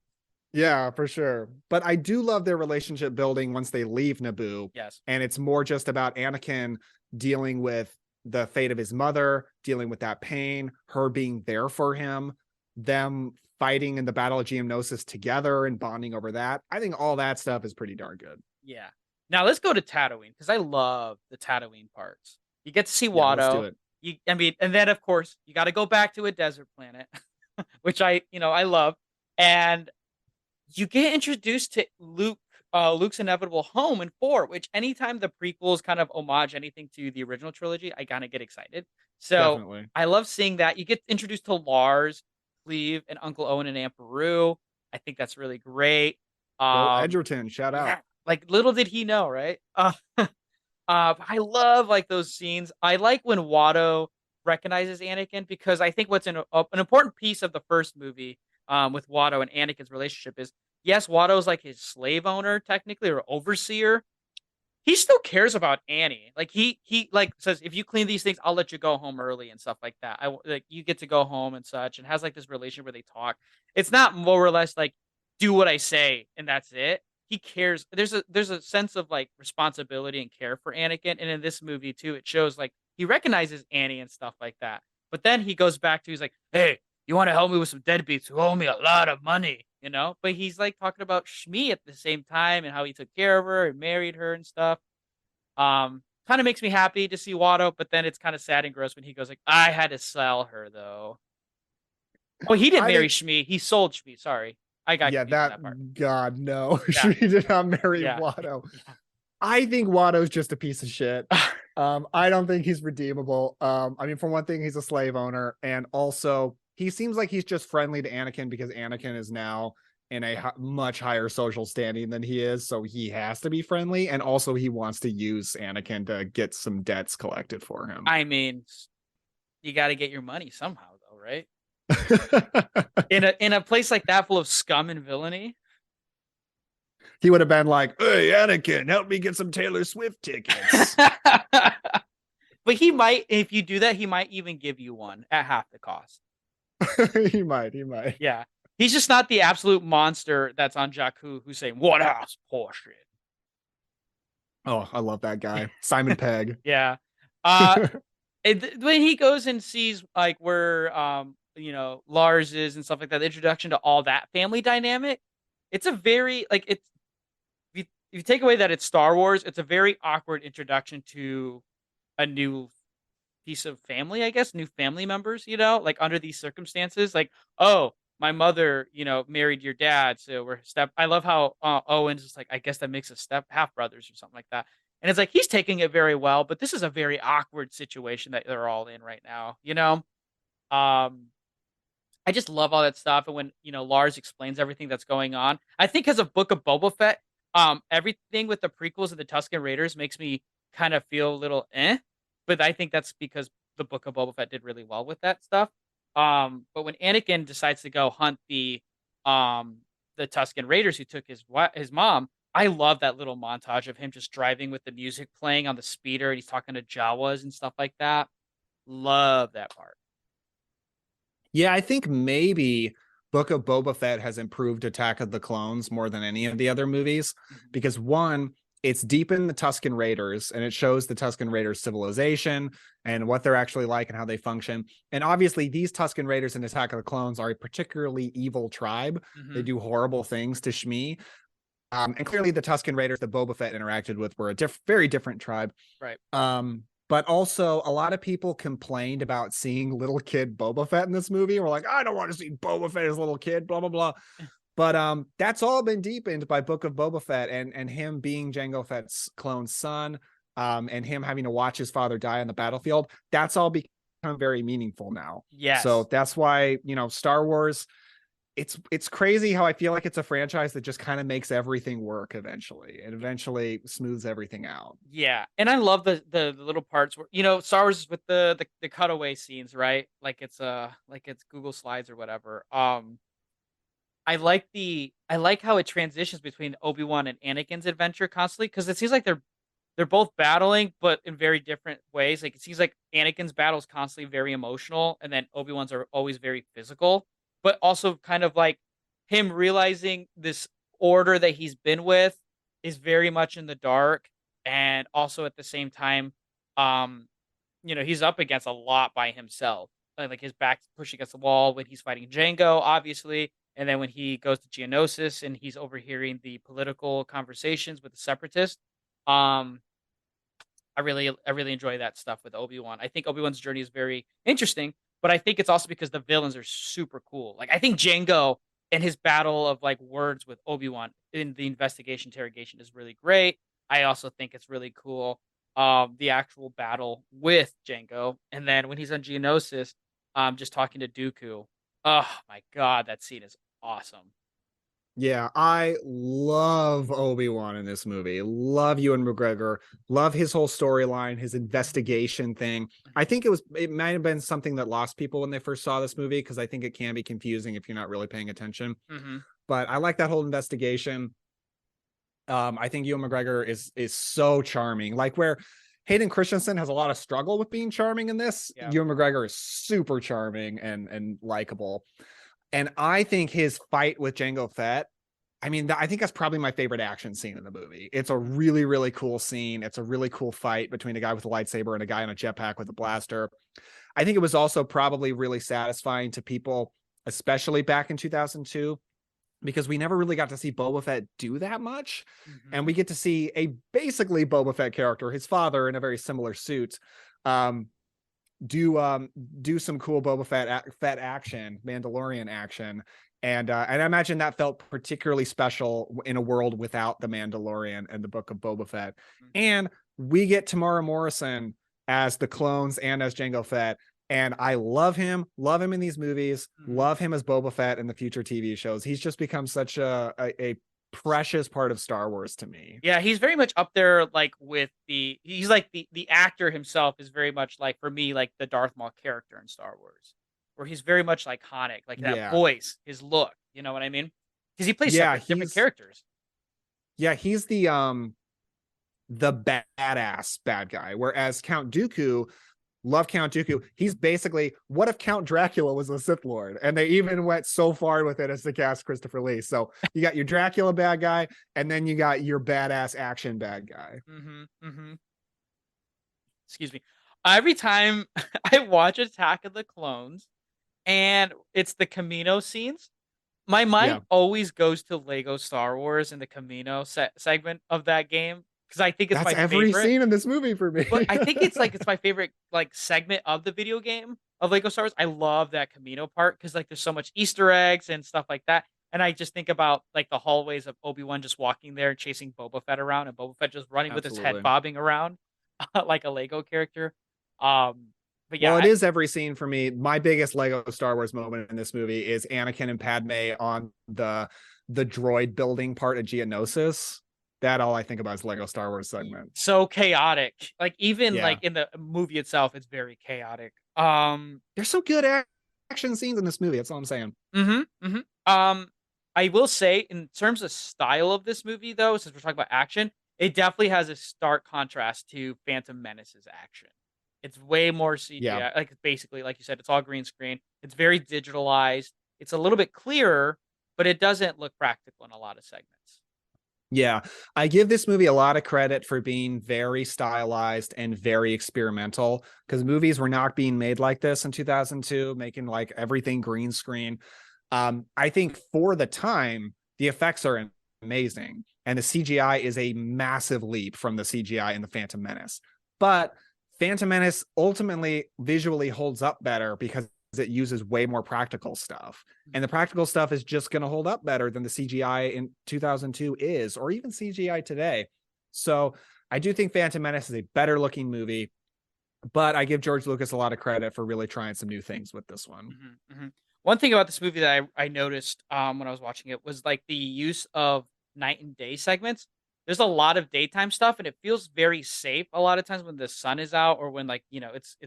Yeah, for sure. But I do love their relationship building once they leave Naboo. Yes. And it's more just about Anakin dealing with the fate of his mother, dealing with that pain, her being there for him, them fighting in the Battle of Geonosis together and bonding over that. I think all that stuff is pretty darn good. Yeah. Now let's go to Tatooine, because I love the Tatooine parts. You get to see Watto. Let's do it. And then of course you got to go back to a desert planet, which I love. And you get introduced to Luke's inevitable home in 4, which anytime the prequels kind of homage anything to the original trilogy, I kind of get excited. So Definitely. I love seeing that. You get introduced to Lars, Cleve, and Uncle Owen and Aunt Beru. I think that's really great. Edgerton, shout out. Yeah, like little did he know, right? I love like those scenes. I like when Watto recognizes Anakin, because I think what's an important piece of the first movie with Watto and Anakin's relationship is, yes, Watto's like his slave owner technically, or overseer. He still cares about Annie. Like he like says, if you clean these things, I'll let you go home early and stuff like that. You get to go home and such, and has like this relationship where they talk. It's not more or less like do what I say and that's it. He cares. There's a sense of like responsibility and care for Anakin, and in this movie too, it shows like he recognizes Annie and stuff like that. But then he goes back to, he's like, hey, you want to help me with some deadbeats who owe me a lot of money, But he's like talking about Shmi at the same time and how he took care of her and married her and stuff. Kind of makes me happy to see Watto, but then it's kind of sad and gross when he goes like, I had to sell her though. Well, he didn't marry Shmi. He sold Shmi. Sorry. I got that part. God, no. Yeah. She did not marry Watto. Yeah. I think Watto's just a piece of shit. I don't think he's redeemable. For one thing, he's a slave owner, and also he seems like he's just friendly to Anakin because Anakin is now in a much higher social standing than he is, so he has to be friendly, and also he wants to use Anakin to get some debts collected for him. You got to get your money somehow, though, right? in a place like that full of scum and villainy. He would have been like, "Hey, Anakin, help me get some Taylor Swift tickets." But he might, if you do that, he might even give you one at half the cost. He might. Yeah. He's just not the absolute monster that's on Jakku who's saying, "What ass portrait." Oh, I love that guy. Simon Pegg. Yeah. When he goes and sees like where Lars is and stuff like that, the introduction to all that family dynamic, it's a very like it's if you take away that it's Star Wars, it's a very awkward introduction to a new piece of family, I guess, new family members, like under these circumstances, like, oh, my mother, married your dad, so we're I love how Owen's just like, I guess that makes us step half brothers or something like that. And it's like he's taking it very well, but this is a very awkward situation that they're all in right now, I just love all that stuff. And when, Lars explains everything that's going on, I think as a Book of Boba Fett, everything with the prequels of the Tusken Raiders makes me kind of feel a little but I think that's because the Book of Boba Fett did really well with that stuff. But when Anakin decides to go hunt the Tusken Raiders who took his mom, I love that little montage of him just driving with the music playing on the speeder and he's talking to Jawas and stuff like that. Love that part. Yeah, I think maybe Book of Boba Fett has improved Attack of the Clones more than any of the other movies because one, it's deepened the Tusken Raiders and it shows the Tusken Raiders civilization and what they're actually like and how they function. And obviously these Tusken Raiders in Attack of the Clones are a particularly evil tribe. They do horrible things to Shmi. And clearly the Tusken Raiders that Boba Fett interacted with were a very different tribe. Right. But also a lot of people complained about seeing little kid Boba Fett in this movie. We're like, I don't want to see Boba Fett as a little kid, blah, blah, blah. But that's all been deepened by Book of Boba Fett and him being Jango Fett's clone son, and him having to watch his father die on the battlefield. That's all become very meaningful now. Yes. So that's why, Star Wars, it's crazy how I feel like it's a franchise that just kind of makes everything work eventually. It eventually smooths everything out. Yeah. And I love the little parts where, Star Wars with the cutaway scenes, right? Like it's Google Slides or whatever. I like how it transitions between Obi-Wan and Anakin's adventure constantly because it seems like they're both battling, but in very different ways. Like it seems like Anakin's battle is constantly very emotional, and then Obi-Wan's are always very physical, but also kind of like him realizing this order that he's been with is very much in the dark, and also at the same time, he's up against a lot by himself. Like his back's pushed against the wall when he's fighting Jango, obviously. And then when he goes to Geonosis and he's overhearing the political conversations with the Separatists, I really enjoy that stuff with Obi-Wan. I think Obi-Wan's journey is very interesting, but I think it's also because the villains are super cool. Like I think Jango and his battle of like words with Obi-Wan in the investigation interrogation is really great. I also think it's really cool. The actual battle with Jango, and then when he's on Geonosis, just talking to Dooku. Oh my God, that scene is awesome. Yeah, I love Obi-Wan in this movie. Love Ewan McGregor. Love his whole storyline, his investigation thing. I think it might have been something that lost people when they first saw this movie because I think it can be confusing if you're not really paying attention. But I like that whole investigation. I think Ewan McGregor is so charming. Like where Hayden Christensen has a lot of struggle with being charming in this. Yeah. Ewan McGregor is super charming and likable. And I think his fight with Jango Fett, I think that's probably my favorite action scene in the movie. It's a really, really cool scene. It's a really cool fight between a guy with a lightsaber and a guy on a jetpack with a blaster. I think it was also probably really satisfying to people, especially back in 2002, because we never really got to see Boba Fett do that much. And we get to see a basically Boba Fett character, his father in a very similar suit, do some cool Boba Fett action, Mandalorian action. And I imagine that felt particularly special in a world without the Mandalorian and the Book of Boba Fett. And we get Tamara Morrison as the clones and as Jango Fett. And I love him in these movies, love him as Boba Fett in the future TV shows. He's just become such a precious part of Star Wars to me. Yeah, he's very much up there, like with he's like the actor himself is very much like, for me, like the Darth Maul character in Star Wars, where he's very much iconic, like that voice, his look, you know what I mean? Because he plays different characters. Yeah, he's the badass bad guy, whereas Count Dooku, love Count Dooku, he's basically, what if Count Dracula was a Sith Lord? And they even went so far with it as to cast Christopher Lee. So you got your Dracula bad guy, and then you got your badass action bad guy. Excuse me. Every time I watch Attack of the Clones and it's the Camino scenes, my mind always goes to Lego Star Wars and the Camino segment of that game, because I think it's That's my every favorite scene in this movie for me. But I think it's my favorite segment of the video game of Lego Star Wars. I love that Camino part because there's so much Easter eggs and stuff like that. And I just think about the hallways of Obi-Wan just walking there and chasing Boba Fett around, and Boba Fett just running with his head bobbing around like a Lego character. But yeah, well, it is every scene for me. My biggest Lego Star Wars moment in this movie is Anakin and Padme on the droid building part of Geonosis. That all I think about is Lego Star Wars segment. So chaotic. Even in the movie itself, it's very chaotic. There's some good action scenes in this movie. That's all I'm saying. I will say, in terms of style of this movie, though, since we're talking about action, it definitely has a stark contrast to Phantom Menace's action. It's way more CGI. Yeah. Basically, like you said, it's all green screen. It's very digitalized. It's a little bit clearer, but it doesn't look practical in a lot of segments. Yeah, I give this movie a lot of credit for being very stylized and very experimental, because movies were not being made like this in 2002, making everything green screen. I think for the time, the effects are amazing, and the CGI is a massive leap from the CGI in the Phantom Menace. But Phantom Menace ultimately visually holds up better because it uses way more practical stuff, and the practical stuff is just going to hold up better than the CGI in 2002 is, or even CGI today. So I do think Phantom Menace is a better looking movie, but I give George Lucas a lot of credit for really trying some new things with this one. One thing about this movie that I noticed when I was watching it was the use of night and day segments. There's a lot of daytime stuff, and it feels very safe a lot of times when the sun is out, or when it's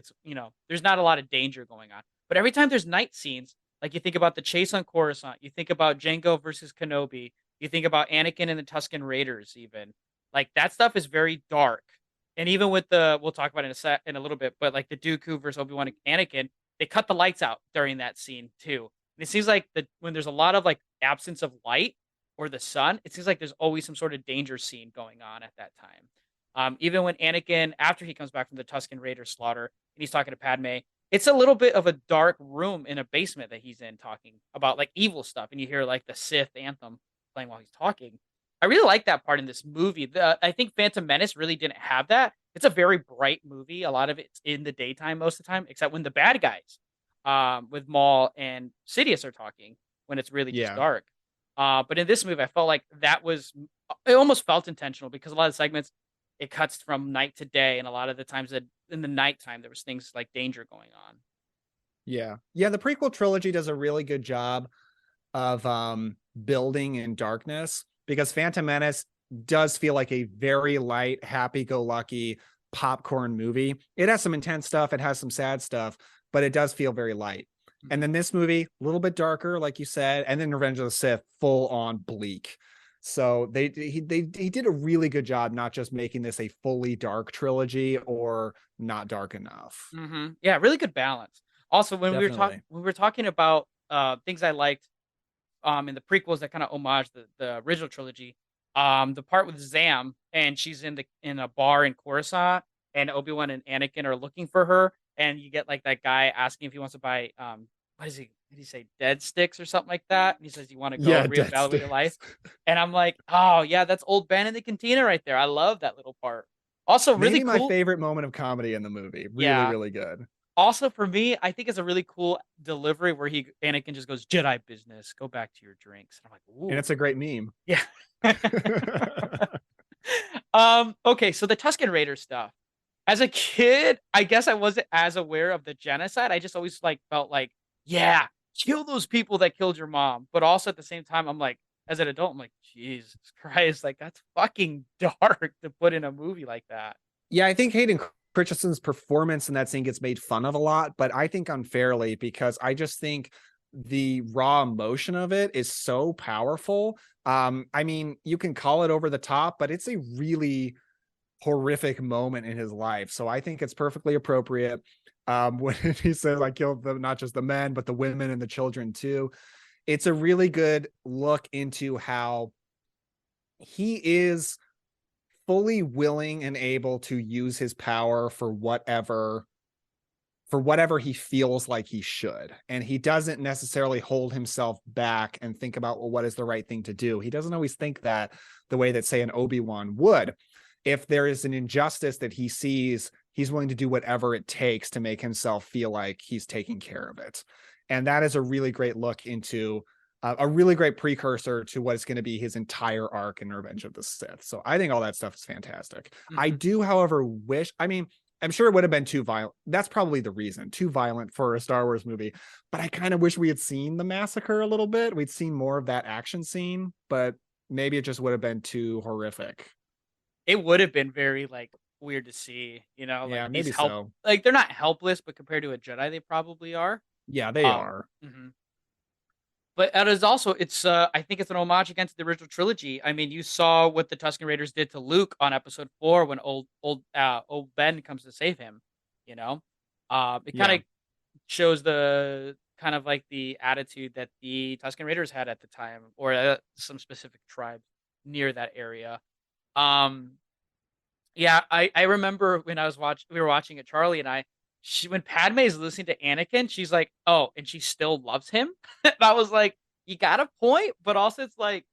there's not a lot of danger going on. But every time there's night scenes, you think about the chase on Coruscant, you think about Jango versus Kenobi, you think about Anakin and the Tusken Raiders, even that stuff is very dark. And even with we'll talk about it in a little bit, but the Dooku versus Obi-Wan and Anakin, they cut the lights out during that scene too. And it seems when there's a lot of absence of light or the sun, it seems there's always some sort of danger scene going on at that time. Even when Anakin, after he comes back from the Tusken Raider slaughter, and he's talking to Padme, it's a little bit of a dark room in a basement that he's in, talking about evil stuff, and you hear the Sith anthem playing while he's talking. I really like that part in this movie. I think Phantom Menace really didn't have that. It's a very bright movie. A lot of it's in the daytime most of the time, except when the bad guys, with Maul and Sidious, are talking, when it's really just dark. But in this movie, I felt it almost felt intentional, because a lot of segments, it cuts from night to day, and a lot of the times that in the nighttime there was things like danger going on. Yeah, the prequel trilogy does a really good job of building in darkness, because Phantom Menace does feel like a very light, happy-go-lucky popcorn movie. It has some intense stuff, it has some sad stuff, but it does feel very light. And then this movie, a little bit darker, like you said, and then Revenge of the Sith, full on bleak. So he did a really good job, not just making this a fully dark trilogy or not dark enough. Yeah, really good balance. Also, when we were talking about things I liked in the prequels that kind of homage the original trilogy, the part with Zam, and she's in a bar in Coruscant, and Obi-Wan and Anakin are looking for her, and you get that guy asking if he wants to buy what is he? Did he say dead sticks or something like that? And he says, "You want to go reevaluate your life?" And I'm like, "Oh yeah, that's old Ben in the cantina right there." I love that little part. Also, really maybe cool. My favorite moment of comedy in the movie. Really good. Also, for me, I think it's a really cool delivery where Anakin just goes, "Jedi business, go back to your drinks." And I'm like, "Ooh." And it's a great meme. Yeah. Okay, so the Tusken Raider stuff. As a kid, I guess I wasn't as aware of the genocide. I just always felt yeah, kill those people that killed your mom. But also at the same time, I'm as an adult, I'm like, Jesus Christ, that's fucking dark to put in a movie like that. Yeah, I think Hayden Christensen's performance in that scene gets made fun of a lot, but I think unfairly, because I just think the raw emotion of it is so powerful. I mean, you can call it over the top, but it's a really horrific moment in his life. So I think it's perfectly appropriate. When he says, I killed them, not just the men, but the women and the children too. It's a really good look into how he is fully willing and able to use his power for whatever he feels like he should. And he doesn't necessarily hold himself back and think about, well, what is the right thing to do? He doesn't always think that the way that, say, an Obi-Wan would. If there is an injustice that he sees, he's willing to do whatever it takes to make himself feel like he's taking care of it. And that is a really great look into a really great precursor to what is going to be his entire arc in Revenge of the Sith. So I think all that stuff is fantastic. I do, however, wish, I mean, I'm sure it would have been too violent. That's probably the reason, too violent for a Star Wars movie. But I kind of wish we had seen the massacre a little bit. We'd seen more of that action scene, but maybe it just would have been too horrific. It would have been very like weird to see, you know, like Yeah, maybe so. Like they're not helpless, but compared to a Jedi, they probably are. Yeah, they are. But it is also, it's I think it's an homage against the original trilogy. I mean, you saw what the Tusken Raiders did to Luke on Episode 4 when old Ben comes to save him. You know, it kind of shows the kind of like the attitude that the Tusken Raiders had at the time, or some specific tribes near that area. Yeah, I remember when we were watching it, Charlie and I. When Padme is listening to Anakin, she's like, "Oh," and she still loves him. That was like, you got a point, but also it's like,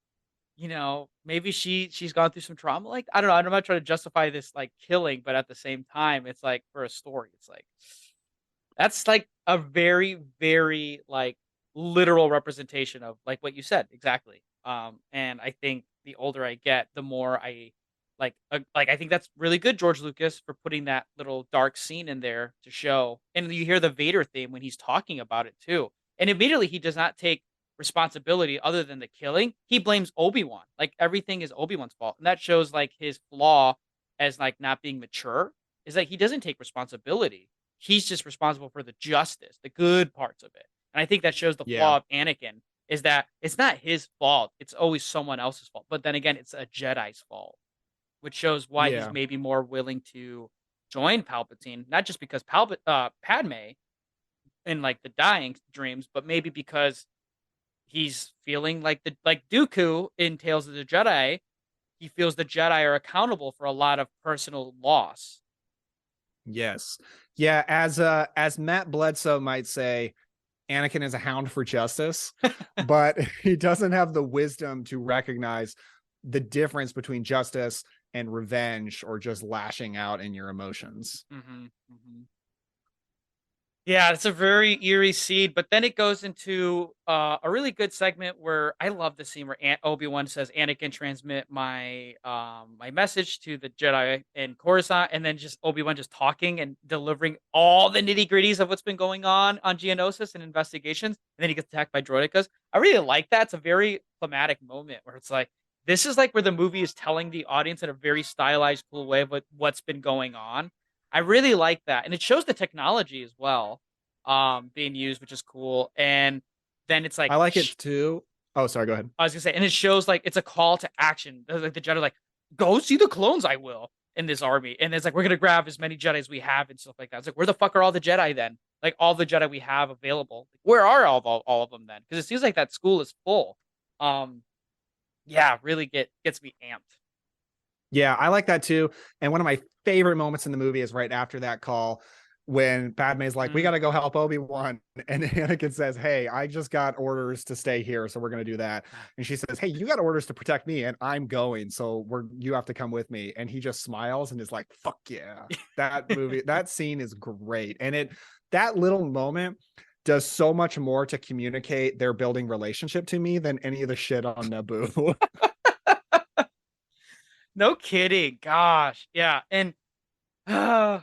you know, maybe she's gone through some trauma. Like, I don't know. I'm not trying to justify this like killing, but at the same time, it's like for a story, it's like that's like a very, very like literal representation of like what you said exactly. And I think the older I get, the more I like I think that's really good, George Lucas, for putting that little dark scene in there to show. And you hear the Vader theme when he's talking about it too. And immediately he does not take responsibility other than the killing. He blames Obi-Wan. Like everything is Obi-Wan's fault. And that shows like his flaw as like not being mature is that he doesn't take responsibility. He's just responsible for the justice, the good parts of it. And I think that shows the flaw of Anakin is that it's not his fault. It's always someone else's fault. But then again, it's a Jedi's fault, which shows why he's maybe more willing to join Palpatine, not just because Padme in like the dying dreams, but maybe because he's feeling like Dooku in Tales of the Jedi, he feels the Jedi are accountable for a lot of personal loss. Yes. Yeah, as Matt Bledsoe might say, Anakin is a hound for justice, but he doesn't have the wisdom to recognize the difference between justice and revenge, or just lashing out in your emotions. Yeah, it's a very eerie scene, but then it goes into a really good segment where I love the scene where Obi-Wan says, "Anakin, transmit my my message to the Jedi in Coruscant," and then just Obi-Wan just talking and delivering all the nitty-gritties of what's been going on Geonosis and investigations, and then he gets attacked by droidekas. I really like that. It's a very climatic moment where it's like, this is like where the movie is telling the audience in a very stylized, cool way of what's been going on. I really like that. And it shows the technology as well being used, which is cool. And then it's like, I like it too. Oh, sorry, go ahead. I was gonna say, and it shows like it's a call to action. Like the Jedi, like, go see the clones, I will, in this army. And it's like, we're gonna grab as many Jedi as we have and stuff like that. It's like, where the fuck are all the Jedi then? Like all the Jedi we have available. Where are all of them then? Because it seems like that school is full. Yeah, really gets me amped. Yeah, I like that too. And one of my favorite moments in the movie is right after that call when Padme's like, we got to go help Obi-Wan. And Anakin says, "Hey, I just got orders to stay here, so we're going to do that." And she says, "Hey, you got orders to protect me and I'm going, so you have to come with me." And he just smiles and is like, "Fuck yeah." That movie, that scene is great. And that little moment does so much more to communicate their building relationship to me than any of the shit on Naboo. No kidding. Gosh. Yeah. And and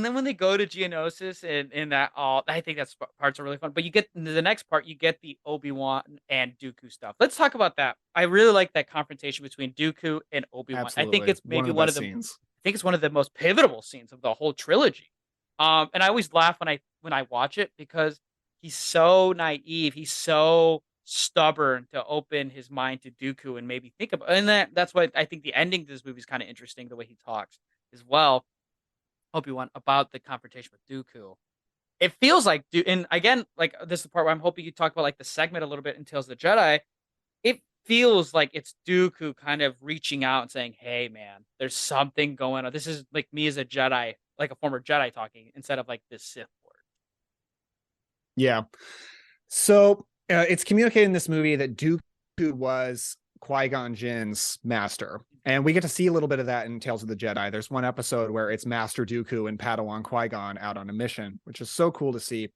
then when they go to Geonosis and that I think that's parts are really fun. But you get the next part, you get the Obi-Wan and Dooku stuff. Let's talk about that. I really like that confrontation between Dooku and Obi-Wan. Absolutely. I think it's maybe one of the scenes. I think it's one of the most pivotal scenes of the whole trilogy. And I always laugh when I watch it because he's so naive. He's so stubborn to open his mind to Dooku and maybe think about. And that's why I think the ending to this movie is kind of interesting, the way he talks as well, Obi-Wan, about the confrontation with Dooku. It feels like, and again, like this is the part where I'm hoping you talk about like the segment a little bit in Tales of the Jedi. It feels like it's Dooku kind of reaching out and saying, "Hey, man, there's something going on. This is like me as a Jedi, like a former Jedi talking, instead of like this Sith Lord." Yeah. So it's communicated in this movie that Dooku was Qui-Gon Jinn's master. And we get to see a little bit of that in Tales of the Jedi. There's one episode where it's Master Dooku and Padawan Qui-Gon out on a mission, which is so cool to see.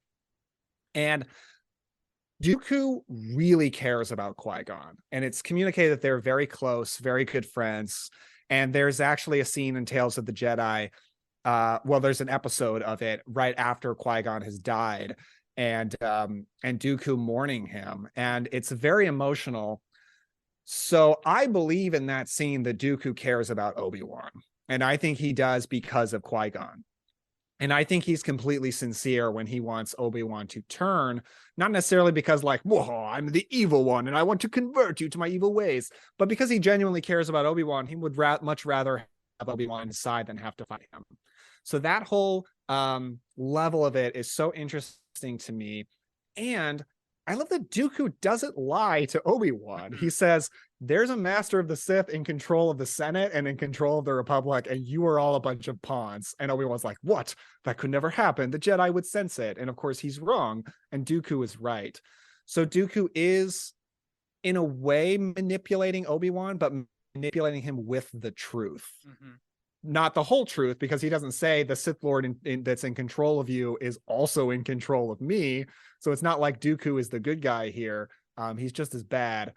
And Dooku really cares about Qui-Gon. And it's communicated that they're very close, very good friends. And there's actually a scene in Tales of the Jedi. There's an episode of it right after Qui-Gon has died, and Dooku mourning him. And it's very emotional. So I believe in that scene that Dooku cares about Obi-Wan. And I think he does because of Qui-Gon. And I think he's completely sincere when he wants Obi-Wan to turn, not necessarily because like, whoa, I'm the evil one and I want to convert you to my evil ways, but because he genuinely cares about Obi-Wan. He would much rather have Obi-Wan on his side than have to fight him. So that whole level of it is so interesting to me. And I love that Dooku doesn't lie to Obi-Wan. He says, there's a master of the Sith in control of the Senate and in control of the Republic, and you are all a bunch of pawns. And Obi-Wan's like, what? That could never happen. The Jedi would sense it. And of course, he's wrong, and Dooku is right. So Dooku is, in a way, manipulating Obi-Wan, but manipulating him with the truth. Mm-hmm. Not the whole truth, because he doesn't say the Sith Lord that's in control of you is also in control of me. So it's not like Dooku is the good guy here. He's just as bad.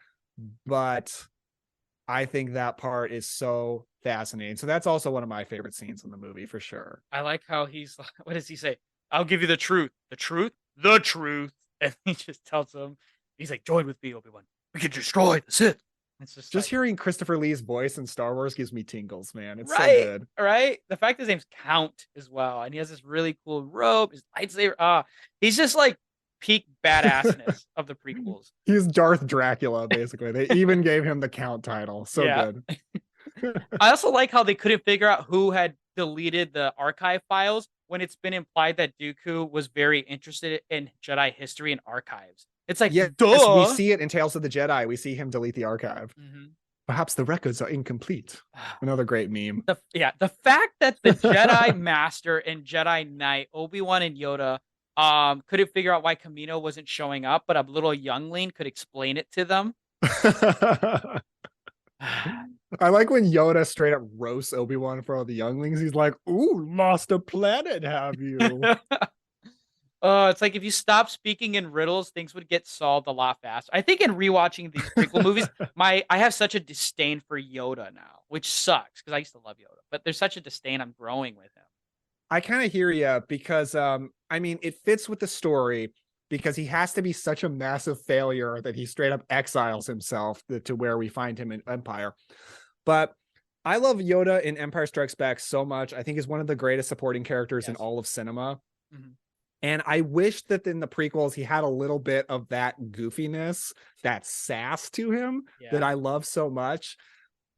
But I think that part is so fascinating. So that's also one of my favorite scenes in the movie, for sure. I like how he's, what does he say? I'll give you the truth. The truth? The truth. And he just tells him, he's like, join with me, Obi-Wan. We can destroy the Sith. It's just like, hearing Christopher Lee's voice in Star Wars gives me tingles, man. It's right, so good. Right? The fact his name's Count as well. And he has this really cool robe, his lightsaber. He's just like peak badassness of the prequels. He's Darth Dracula, basically. They even gave him the Count title. So good. I also like how they couldn't figure out who had deleted the archive files when it's been implied that Dooku was very interested in Jedi history and archives. It's like, yes, duh. We see it in Tales of the Jedi. We see him delete the archive. Mm-hmm. Perhaps the records are incomplete. Another great meme. The fact that the Jedi Master and Jedi Knight, Obi-Wan and Yoda, couldn't figure out why Kamino wasn't showing up, but a little youngling could explain it to them. I like when Yoda straight up roasts Obi-Wan for all the younglings. He's like, ooh, lost a planet, have you? It's like if you stop speaking in riddles, things would get solved a lot faster. I think in rewatching these prequel movies, I have such a disdain for Yoda now, which sucks because I used to love Yoda, but there's such a disdain. I'm growing with him. I kind of hear you because, I mean, it fits with the story because he has to be such a massive failure that he straight up exiles himself to where we find him in Empire. But I love Yoda in Empire Strikes Back so much. I think he's one of the greatest supporting characters in all of cinema. Mm-hmm. And I wish that in the prequels, he had a little bit of that goofiness, that sass to him that I love so much.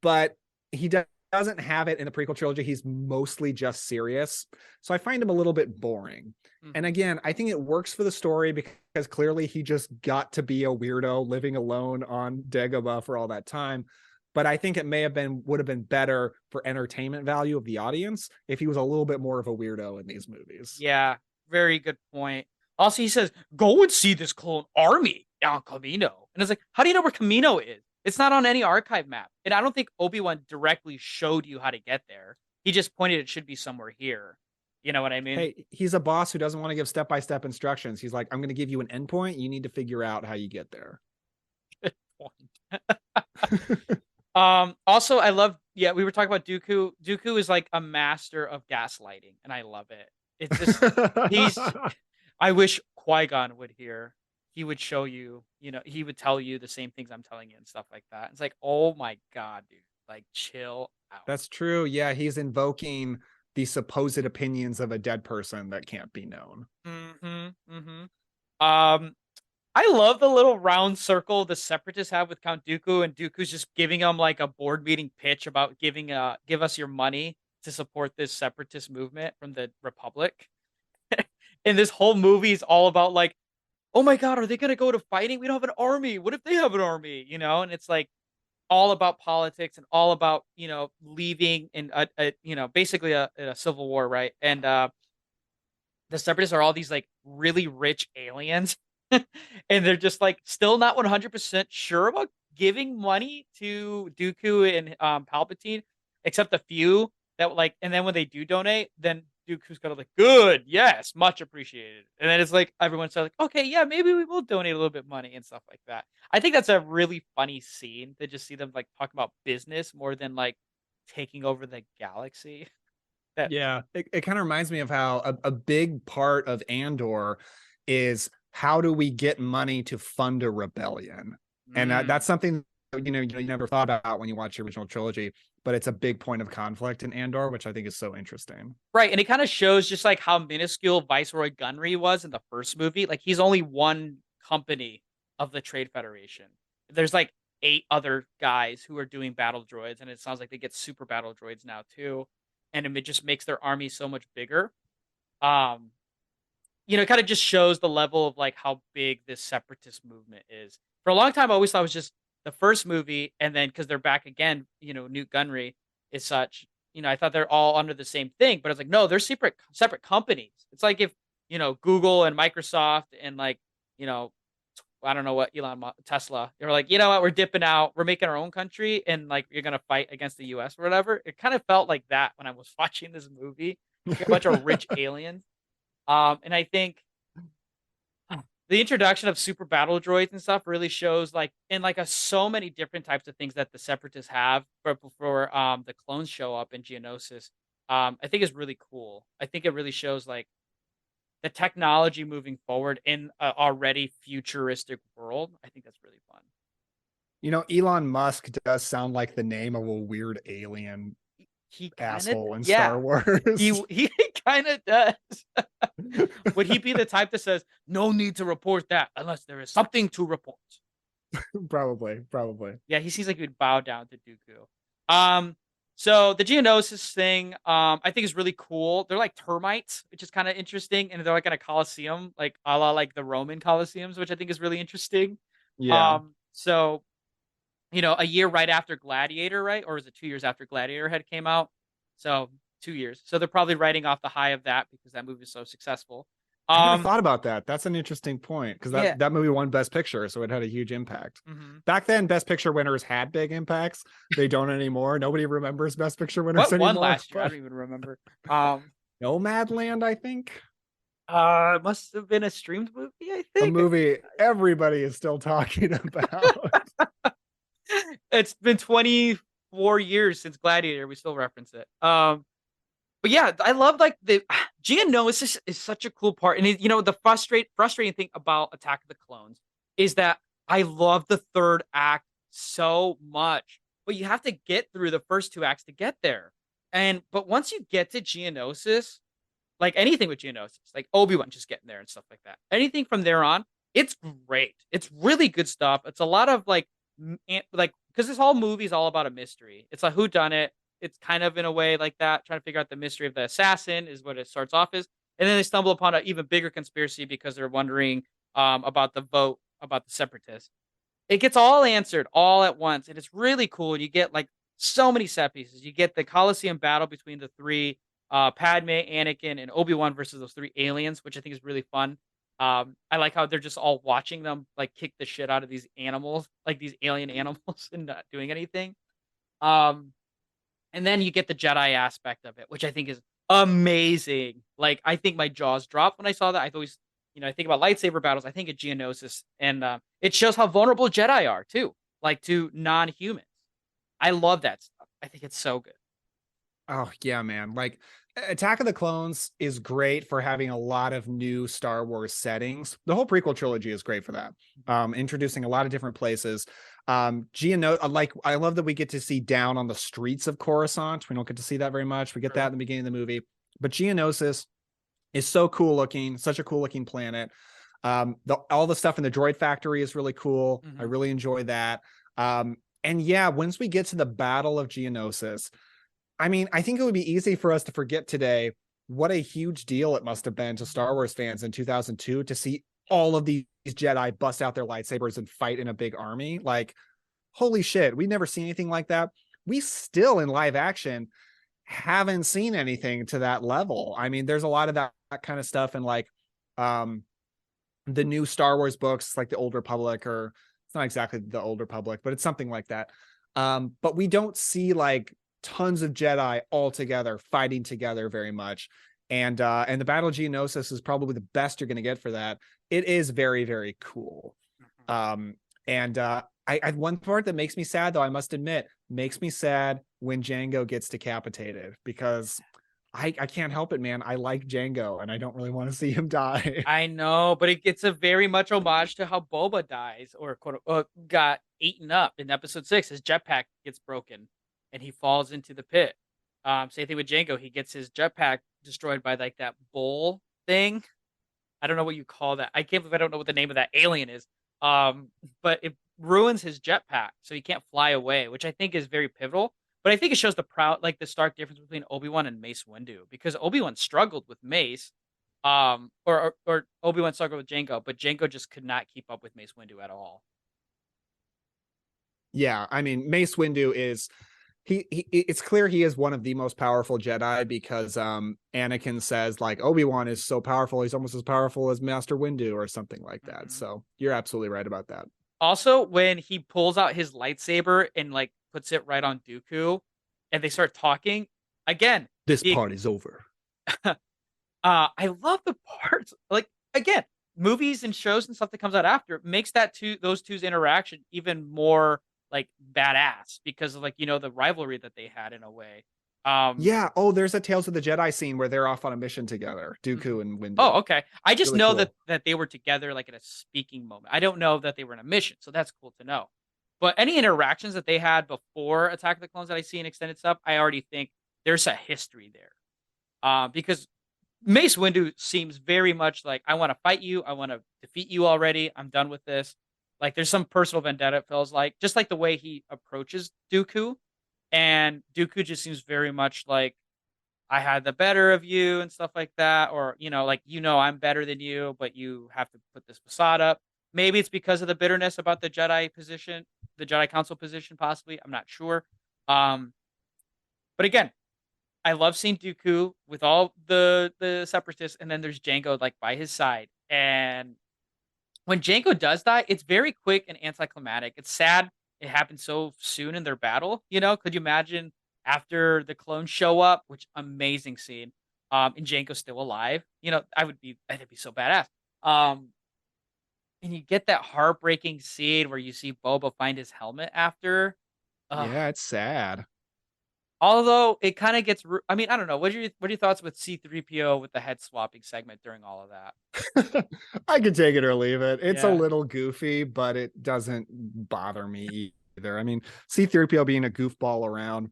But he doesn't have it in the prequel trilogy. He's mostly just serious. So I find him a little bit boring. Mm-hmm. And again, I think it works for the story because clearly he just got to be a weirdo living alone on Dagobah for all that time. But I think it would have been better for entertainment value of the audience if he was a little bit more of a weirdo in these movies. Yeah. Very good point. Also, he says, go and see this clone army on Kamino. And it's like, how do you know where Kamino is? It's not on any archive map. And I don't think Obi-Wan directly showed you how to get there. He just pointed it should be somewhere here. You know what I mean? Hey, he's a boss who doesn't want to give step-by-step instructions. He's like, I'm going to give you an endpoint. You need to figure out how you get there. Good point. Also, I love, we were talking about Dooku. Dooku is like a master of gaslighting, and I love it. It's just, I wish Qui-Gon would hear. He would show you, he would tell you the same things I'm telling you and stuff like that. It's like, oh my God, dude, like chill out. That's true. Yeah. He's invoking the supposed opinions of a dead person that can't be known. Mm-hmm. Mm-hmm. I love the little round circle the Separatists have with Count Dooku, and Dooku's just giving them like a board meeting pitch about give us your money to support this Separatist movement from the Republic. And this whole movie is all about like, oh my God, are they gonna go to fighting? We don't have an army. What if they have an army? You know, and it's like all about politics and all about leaving in basically a civil war, right? And the Separatists are all these like really rich aliens, and they're just like still not 100% sure about giving money to Dooku and Palpatine, except a few that like, and then when they do donate, then Dooku's kind of like, good, yes, much appreciated. And then it's like everyone's like, okay, yeah, maybe we will donate a little bit of money and stuff like that. I think that's a really funny scene to just see them like talk about business more than like taking over the galaxy. Yeah, it kind of reminds me of how a big part of Andor is how do we get money to fund a rebellion? And that's something you never thought about when you watch the original trilogy, but it's a big point of conflict in Andor, which I think is so interesting. Right, and it kind of shows just like how minuscule Viceroy Gunry was in the first movie. Like he's only one company of the Trade Federation. There's like 8 other guys who are doing battle droids, and it sounds like they get super battle droids now too. And it just makes their army so much bigger. It kind of just shows the level of like how big this separatist movement is. For a long time, I always thought it was just the first movie, and then because they're back again, Newt Gunry is such. I thought they're all under the same thing, but it's like no, they're separate companies. It's like if Google and Microsoft and like I don't know what Tesla. They were like, you know what, we're dipping out. We're making our own country, and like you're gonna fight against the U.S. or whatever. It kind of felt like that when I was watching this movie. Like a bunch of rich aliens, and I think the introduction of super battle droids and stuff really shows like in like so many different types of things that the Separatists have before the clones show up in Geonosis. I think is really cool. I think it really shows like the technology moving forward in an already futuristic world. I think that's really fun. Elon Musk does sound like the name of a weird alien asshole in Star Wars. He kind of does. Would he be the type that says, no need to report that unless there is something to report? Probably. Yeah, he seems like he would bow down to Dooku. So the Geonosis thing, I think is really cool. They're like termites, which is kind of interesting, and they're like in a Colosseum, like a la like the Roman Colosseums, which I think is really interesting. Yeah. So, a year right after Gladiator, right, or was it 2 years after Gladiator had came out? So 2 years. So they're probably writing off the high of that because that movie is so successful. I never thought about that. That's an interesting point because that movie won Best Picture, so it had a huge impact. Mm-hmm. Back then, Best Picture winners had big impacts. They don't anymore. Nobody remembers Best Picture winners anymore. What won last year? I don't even remember. Nomadland, I think. It must have been a streamed movie, I think. A movie everybody is still talking about. It's been 24 years since Gladiator. We still reference it. But yeah, I love like the Geonosis is such a cool part. And the frustrating thing about Attack of the Clones is that I love the third act so much, but you have to get through the first 2 acts to get there. But once you get to Geonosis, like anything with Geonosis, like Obi-Wan just getting there and stuff like that, anything from there on, it's great. It's really good stuff. It's a lot of like because this whole movie is all about a mystery. It's a whodunit. It's kind of in a way like that, trying to figure out the mystery of the assassin is what it starts off as. And then they stumble upon an even bigger conspiracy because they're wondering about the vote, about the separatists. It gets all answered all at once. And it's really cool. And you get like so many set pieces. You get the Colosseum battle between the 3, Padme, Anakin, and Obi-Wan versus those 3 aliens, which I think is really fun. I like how they're just all watching them like kick the shit out of these animals, like these alien animals, and not doing anything. And then you get the Jedi aspect of it, which I think is amazing. Like, I think my jaws dropped when I saw that. I always, I think about lightsaber battles. I think of Geonosis, and it shows how vulnerable Jedi are too, like to non-humans. I love that stuff. I think it's so good. Oh yeah, man. Like Attack of the Clones is great for having a lot of new Star Wars settings. The whole prequel trilogy is great for that. Introducing a lot of different places. Like I love that we get to see down on the streets of Coruscant. We don't get to see that very much. We get that in the beginning of the movie. But Geonosis is so cool looking, such a cool looking planet. All the stuff in the droid factory is really cool. I really enjoy that. And yeah, once we get to the Battle of Geonosis, I mean, I think it would be easy for us to forget today what a huge deal it must have been to Star Wars fans in 2002 to see all of these Jedi bust out their lightsabers and fight in a big army. Like, holy shit, we never seen anything like that. We still in live action haven't seen anything to that level. I mean, there's a lot of that kind of stuff in like the new Star Wars books, like the Old Republic, or it's not exactly the Old Republic, but it's something like that. But we don't see like tons of Jedi all together fighting together very much. And the Battle of Geonosis is probably the best you're going to get for that. It is very, very cool. I one part that makes me sad, though, I must admit, makes me sad when Jango gets decapitated, because I can't help it, man. I like Jango and I don't really want to see him die. I know, but it's a very much homage to how Boba dies, or got eaten up in episode 6. His jetpack gets broken and he falls into the pit. Same thing with Jango. He gets his jetpack destroyed by like that bull thing. I don't know what you call that. I can't believe I don't know what the name of that alien is. But it ruins his jetpack, so he can't fly away, which I think is very pivotal. But I think it shows the stark difference between Obi-Wan and Mace Windu, because Obi-Wan struggled with Mace, or Obi-Wan struggled with Jango, but Jango just could not keep up with Mace Windu at all. Yeah, I mean, Mace Windu is it's clear he is one of the most powerful Jedi, because Anakin says like Obi-Wan is so powerful, he's almost as powerful as Master Windu or something like that. So you're absolutely right about that. Also, when he pulls out his lightsaber and like puts it right on Dooku and they start talking again, this party's over. I love the parts, like, again, movies and shows and stuff that comes out after makes those two's interaction even more like badass, because of like, the rivalry that they had in a way. Yeah. Oh, there's a Tales of the Jedi scene where they're off on a mission together, Dooku and Windu. Oh, okay. I just really know cool. that they were together like in a speaking moment. I don't know that they were in a mission, so that's cool to know. But any interactions that they had before Attack of the Clones that I see in extended stuff, I already think there's a history there. Because Mace Windu seems very much like, I want to fight you, I want to defeat you already, I'm done with this. Like, there's some personal vendetta, it feels like, just like the way he approaches Dooku. And Dooku just seems very much like, I had the better of you and stuff like that. Or, I'm better than you, but you have to put this facade up. Maybe it's because of the bitterness about the Jedi position, the Jedi Council position, possibly. I'm not sure. But again, I love seeing Dooku with all the separatists, and then there's Jango like by his side. And when Jango does die, it's very quick and anticlimactic. It's sad it happened so soon in their battle. Could you imagine after the clones show up, which amazing scene, and Jango's still alive? That'd be so badass. And you get that heartbreaking scene where you see Boba find his helmet after. Yeah, it's sad. Although it kind of gets, I don't know. What are your thoughts with C-3PO with the head swapping segment during all of that? I could take it or leave it. It's a little goofy, but it doesn't bother me either. I mean, C-3PO being a goofball around,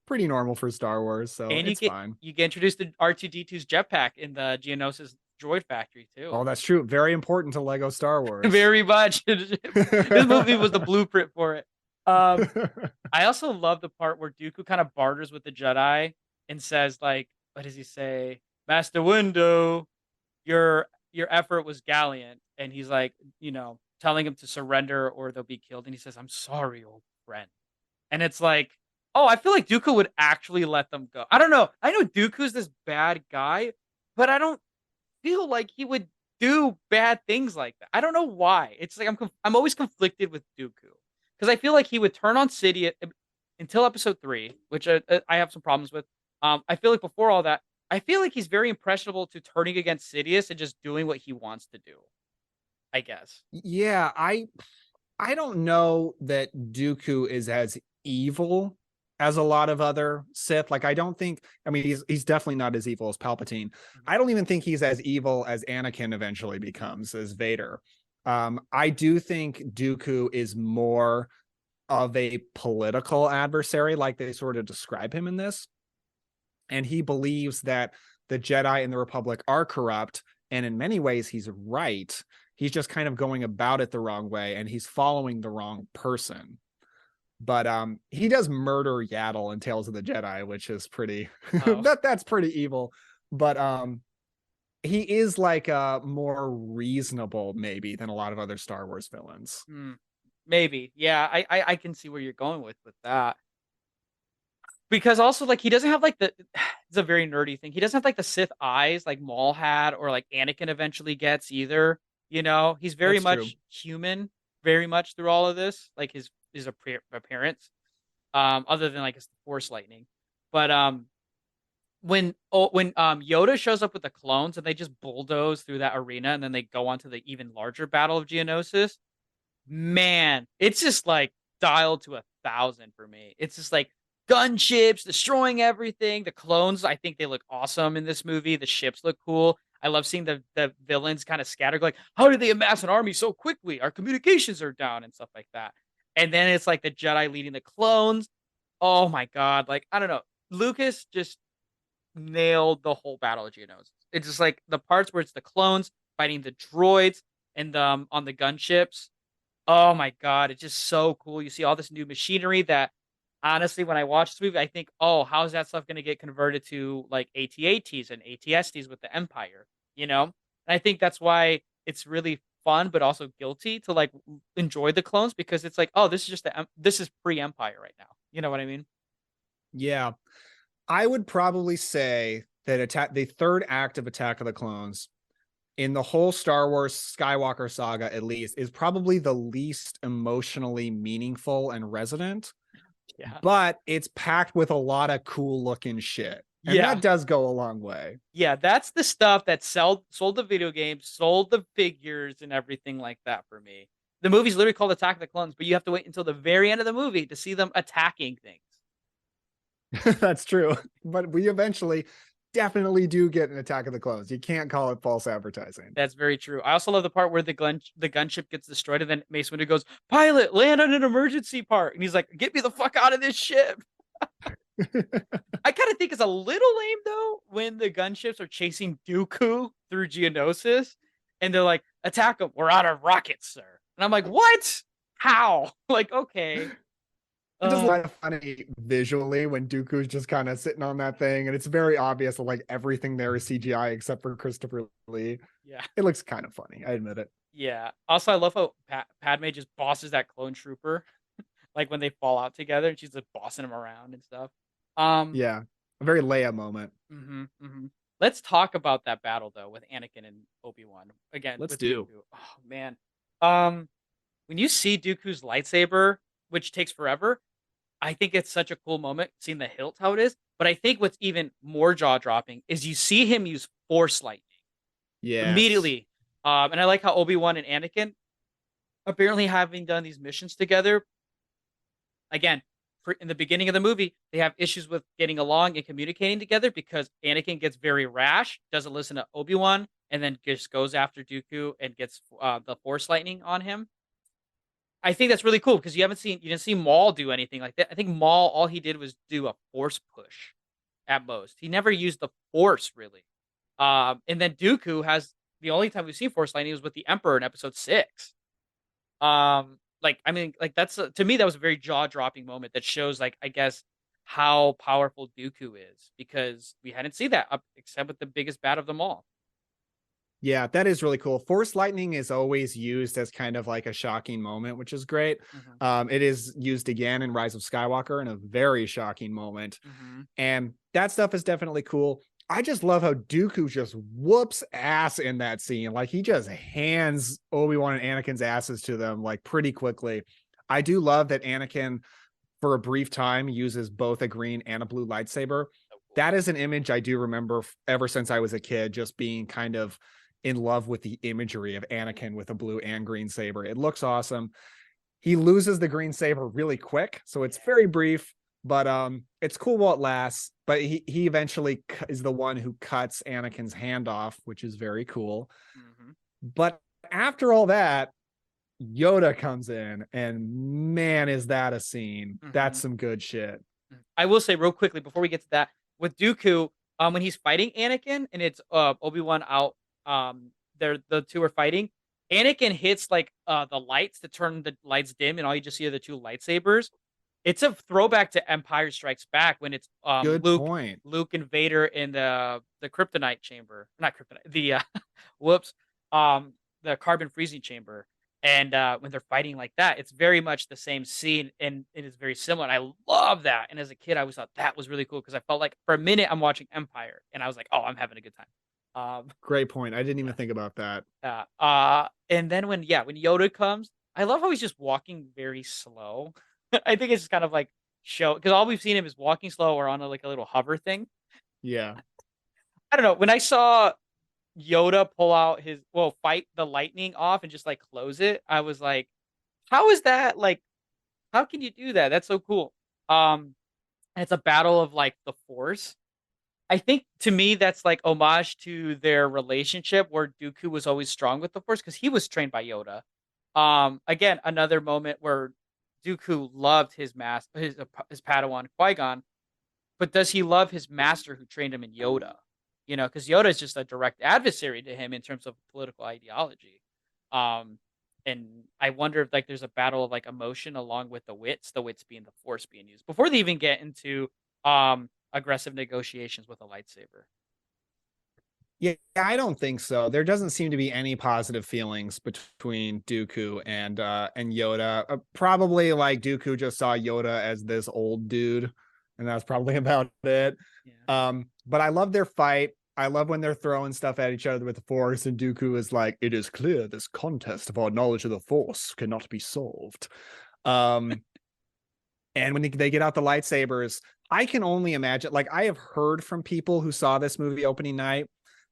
pretty normal for Star Wars, so and it's fine. You get introduced to R2-D2's jetpack in the Geonosis droid factory too. Oh, that's true. Very important to Lego Star Wars. Very much. This movie was the blueprint for it. I also love the part where Dooku kind of barters with the Jedi and says, like, what does he say? Master Windu, your effort was gallant. And he's like, telling him to surrender or they'll be killed. And he says, I'm sorry, old friend. And it's like, oh, I feel like Dooku would actually let them go. I don't know. I know Dooku's this bad guy, but I don't feel like he would do bad things like that. I don't know why. It's like I'm always conflicted with Dooku. Because I feel like he would turn on Sidious until episode 3, which I have some problems with. I feel like before all that, I feel like he's very impressionable to turning against Sidious and just doing what he wants to do, I guess. Yeah, I don't know that Dooku is as evil as a lot of other Sith. Like, I don't think, he's definitely not as evil as Palpatine. I don't even think he's as evil as Anakin eventually becomes, as Vader. I do think Dooku is more of a political adversary, like they sort of describe him in this. And he believes that the Jedi and the Republic are corrupt. And in many ways, he's right. He's just kind of going about it the wrong way, and he's following the wrong person. But he does murder Yaddle in Tales of the Jedi, which is pretty that's pretty evil. But he is like more reasonable maybe than a lot of other Star Wars villains. Maybe. Yeah, I can see where you're going with that. Because also, like, he doesn't have like it's a very nerdy thing. He doesn't have like the Sith eyes like Maul had, or like Anakin eventually gets either. You know, he's very much human, very much through all of this, like his appearance. Other than like his Force lightning. But when Yoda shows up with the clones and they just bulldoze through that arena, and then they go on to the even larger battle of Geonosis, man, it's just like dialed to 1,000 for me. It's just like gunships destroying everything. The clones, I think they look awesome in this movie. The ships look cool. I love seeing the villains kind of scattered, like, how did they amass an army so quickly? Our communications are down and stuff like that. And then it's like the Jedi leading the clones. Oh my God. Like, I don't know. Lucas just nailed the whole Battle of Geonosis. It's just like the parts where it's the clones fighting the droids and on the gunships. Oh my God. It's just so cool. You see all this new machinery that, honestly, when I watch this movie, I think, oh, how's that stuff going to get converted to like AT-ATs and ATSTs with the Empire, you know? And I think that's why it's really fun, but also guilty to like enjoy the clones, because it's like, oh, this is just this is pre-Empire right now. You know what I mean? Yeah. I would probably say that the third act of Attack of the Clones in the whole Star Wars Skywalker saga, at least, is probably the least emotionally meaningful and resonant. Yeah. But it's packed with a lot of cool looking shit. And that does go a long way. Yeah, that's the stuff that sold the video games, sold the figures and everything like that for me. The movie's literally called Attack of the Clones, but you have to wait until the very end of the movie to see them attacking things. That's true. But we eventually definitely do get an Attack of the Clones. You can't call it false advertising. That's very true. I also love the part where the gunship gets destroyed, and then Mace Windu goes, "Pilot, land on an emergency part," and he's like, "Get me the fuck out of this ship." I kind of think it's a little lame though when the gunships are chasing Dooku through Geonosis, and they're like, "Attack them! We're out of rockets, sir." And I'm like, "What? How?" Like, okay. It's just kind of funny visually when Dooku's just kind of sitting on that thing, and it's very obvious that like everything there is CGI except for Christopher Lee. Yeah, it looks kind of funny. I admit it. Yeah. Also, I love how Padme just bosses that clone trooper, like when they fall out together, and she's just bossing him around and stuff. Yeah, a very Leia moment. Let's talk about that battle though with Anakin and Obi-Wan again. Let's do. Dooku. Oh man, when you see Dooku's lightsaber, which takes forever, I think it's such a cool moment seeing the hilt how it is. But I think what's even more jaw dropping is you see him use Force lightning. Yeah. Immediately. And I like how Obi-Wan and Anakin, apparently having done these missions together, again, in the beginning of the movie, they have issues with getting along and communicating together because Anakin gets very rash, doesn't listen to Obi-Wan, and then just goes after Dooku and gets the Force lightning on him. I think that's really cool because you didn't see Maul do anything like that. I think Maul, all he did was do a Force push at most. He never used the Force really. And then Dooku has, the only time we've seen Force lightning was with the Emperor in Episode 6. That's to me that was a very jaw-dropping moment that shows, like, I guess how powerful Dooku is, because we hadn't seen that except with the biggest bat of them all. Yeah, that is really cool. Force lightning is always used as kind of like a shocking moment, which is great. It is used again in Rise of Skywalker in a very shocking moment. And that stuff is definitely cool. I just love how Dooku just whoops ass in that scene. Like, he just hands Obi-Wan and Anakin's asses to them like pretty quickly. I do love that Anakin, for a brief time, uses both a green and a blue lightsaber. That is an image I do remember ever since I was a kid, just being kind of in love with the imagery of Anakin with a blue and green saber. It looks awesome. He loses the green saber really quick, so it's very brief, but it's cool while it lasts. But he eventually is the one who cuts Anakin's hand off, which is very cool. But after all that, Yoda comes in, and man, is that a scene. That's some good shit. I will say real quickly before we get to that, with Dooku, when he's fighting Anakin and it's Obi-Wan out, the two are fighting, Anakin hits like the lights to turn the lights dim, and all you just see are the two lightsabers. It's a throwback to Empire Strikes Back when it's Good Luke, point. Luke and Vader in the kryptonite chamber, not kryptonite, the whoops, the carbon freezing chamber, and when they're fighting like that, it's very much the same scene, and it is very similar. And I love that. And as a kid, I always thought that was really cool because I felt like for a minute I'm watching Empire, and I was like, oh, I'm having a good time. Great point. I didn't even think about that. And then when Yoda comes, I love how he's just walking very slow. I think it's just kind of like show because all we've seen him is walking slow or on like a little hover thing. Yeah. I don't know. When I saw Yoda pull out fight the lightning off and just like close it, I was like, how is that like how can you do that? That's so cool. And it's a battle of like the Force. I think to me that's like homage to their relationship where Dooku was always strong with the Force because he was trained by Yoda. Again, another moment where Dooku loved his Padawan Qui-Gon, but does he love his master who trained him in Yoda? You know, because Yoda is just a direct adversary to him in terms of political ideology. And I wonder if like there's a battle of like emotion along with the wits being the Force being used before they even get into aggressive negotiations with a lightsaber. Yeah, I don't think so. There doesn't seem to be any positive feelings between Dooku and Yoda. Probably like Dooku just saw Yoda as this old dude, and that's probably about it. Yeah. But I love their fight. I love when they're throwing stuff at each other with the Force, and Dooku is like, "It is clear this contest of our knowledge of the Force cannot be solved." And when they get out the lightsabers, I can only imagine. Like I have heard from people who saw this movie opening night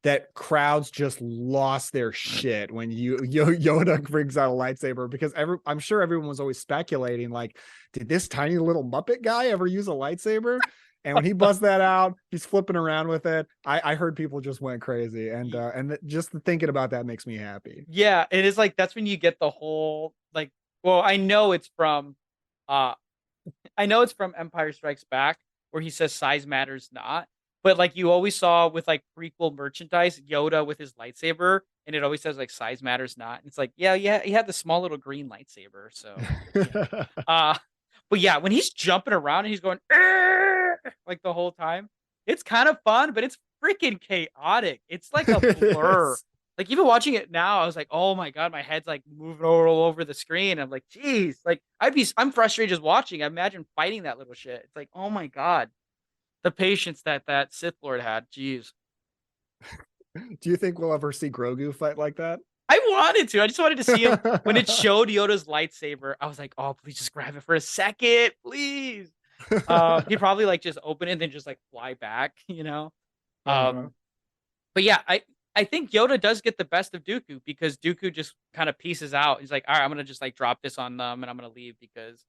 that crowds just lost their shit when Yoda brings out a lightsaber because I'm sure everyone was always speculating like, did this tiny little Muppet guy ever use a lightsaber? And when he busts that out, he's flipping around with it. I heard people just went crazy, and just thinking about that makes me happy. Yeah, it is like that's when you get the whole like. Well, I know it's from Empire Strikes Back where he says size matters not. But like you always saw with like prequel merchandise, Yoda with his lightsaber, and it always says like size matters not. And it's like, yeah, he had the small little green lightsaber. So, yeah. But yeah, when he's jumping around and he's going like the whole time, it's kind of fun, but it's freaking chaotic. It's like a blur. Like even watching it now, I was like, oh my god, my head's like moving all over the screen. I'm like, geez, like I'm frustrated just watching. I imagine fighting that little shit. It's like, oh my god. The patience that Sith Lord had, jeez. Do you think we'll ever see Grogu fight like that? I wanted to. I just wanted to see him when it showed Yoda's lightsaber. I was like, oh, please just grab it for a second, please. He'd probably like just open it and then just like fly back, you know. But yeah, I think Yoda does get the best of Dooku because Dooku just kind of pieces out. He's like, all right, I'm gonna just like drop this on them and I'm gonna leave because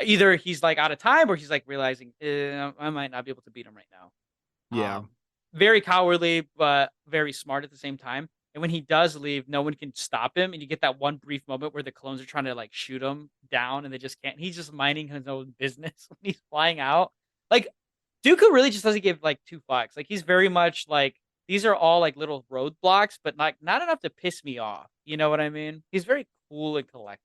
either he's like out of time or he's like realizing I might not be able to beat him right now. Yeah. Very cowardly, but very smart at the same time. And when he does leave, no one can stop him. And you get that one brief moment where the clones are trying to like shoot him down and they just can't. He's just minding his own business when he's flying out. Like Dooku really just doesn't give like two fucks. Like he's very much like, these are all like little roadblocks, but like not enough to piss me off. You know what I mean? He's very cool and collected.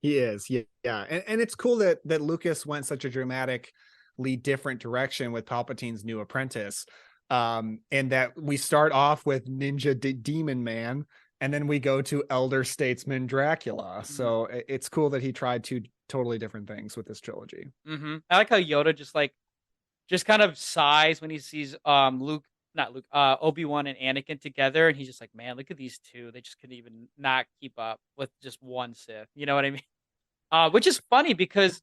He is, yeah. And it's cool that Lucas went such a dramatically different direction with Palpatine's new apprentice, and that we start off with Ninja Demon Man, and then we go to Elder Statesman Dracula. Mm-hmm. So it's cool that he tried two totally different things with this trilogy. Mm-hmm. I like how Yoda just kind of sighs when he sees Obi-Wan and Anakin together, and he's just like, man, look at these two. They just couldn't even not keep up with just one Sith. You know what I mean? Which is funny because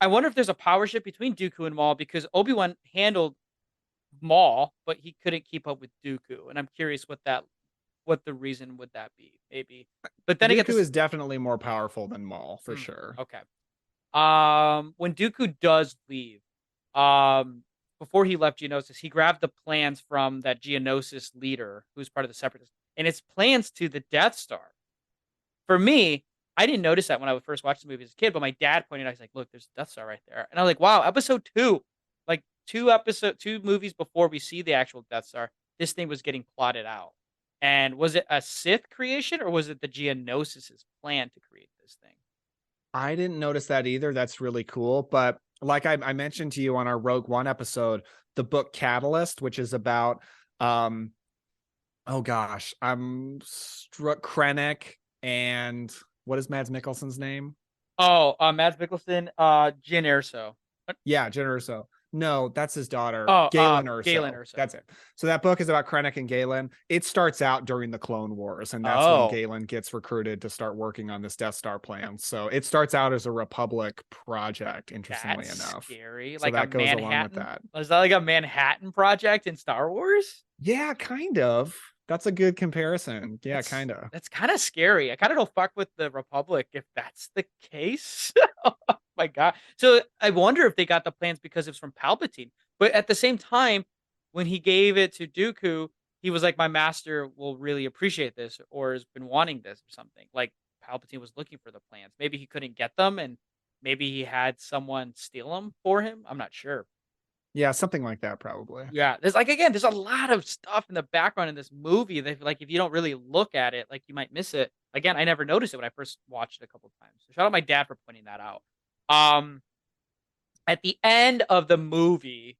I wonder if there's a power shift between Dooku and Maul because Obi-Wan handled Maul, but he couldn't keep up with Dooku. And I'm curious what the reason would that be, maybe. But then Dooku is definitely more powerful than Maul, for sure. Okay. When Dooku does leave, before he left Geonosis, he grabbed the plans from that Geonosis leader who's part of the Separatists, and it's plans to the Death Star. For me, I didn't notice that when I would first watch the movie as a kid, but my dad pointed out, he's like, look, there's a Death Star right there. And I was like, wow, episode 2, like 2 movies before we see the actual Death Star, this thing was getting plotted out. And was it a Sith creation, or was it the Geonosis's plan to create this thing? I didn't notice that either. That's really cool. But like I mentioned to you on our Rogue One episode, the book Catalyst, which is about oh gosh, I'm struck Krennic and what is Mads Mikkelsen's name? Oh, Mads Mikkelsen, Jyn Erso. Yeah, Jyn Erso. No, that's his daughter, Oh, Galen Erso. Galen Erso. That's it. So that book is about Krennic and Galen. It starts out during the Clone Wars, and that's when Galen gets recruited to start working on this Death Star plan. So it starts out as a Republic project, interestingly enough. Scary. So like that a goes Manhattan. along with that. Is that like a Manhattan project in Star Wars? Yeah, kind of. That's a good comparison. Yeah, kind of. That's kind of scary. I kind of don't fuck with the Republic if that's the case. Oh my God. So I wonder if they got the plans because it's from Palpatine. But at the same time, when he gave it to Dooku, he was like, my master will really appreciate this or has been wanting this or something. Like Palpatine was looking for the plans. Maybe he couldn't get them and maybe he had someone steal them for him. I'm not sure. Yeah, something like that, probably. Yeah, there's like again, there's a lot of stuff in the background in this movie that like if you don't really look at it, like you might miss it. Again, I never noticed it when I first watched it a couple of times. So shout out my dad for pointing that out. At the end of the movie,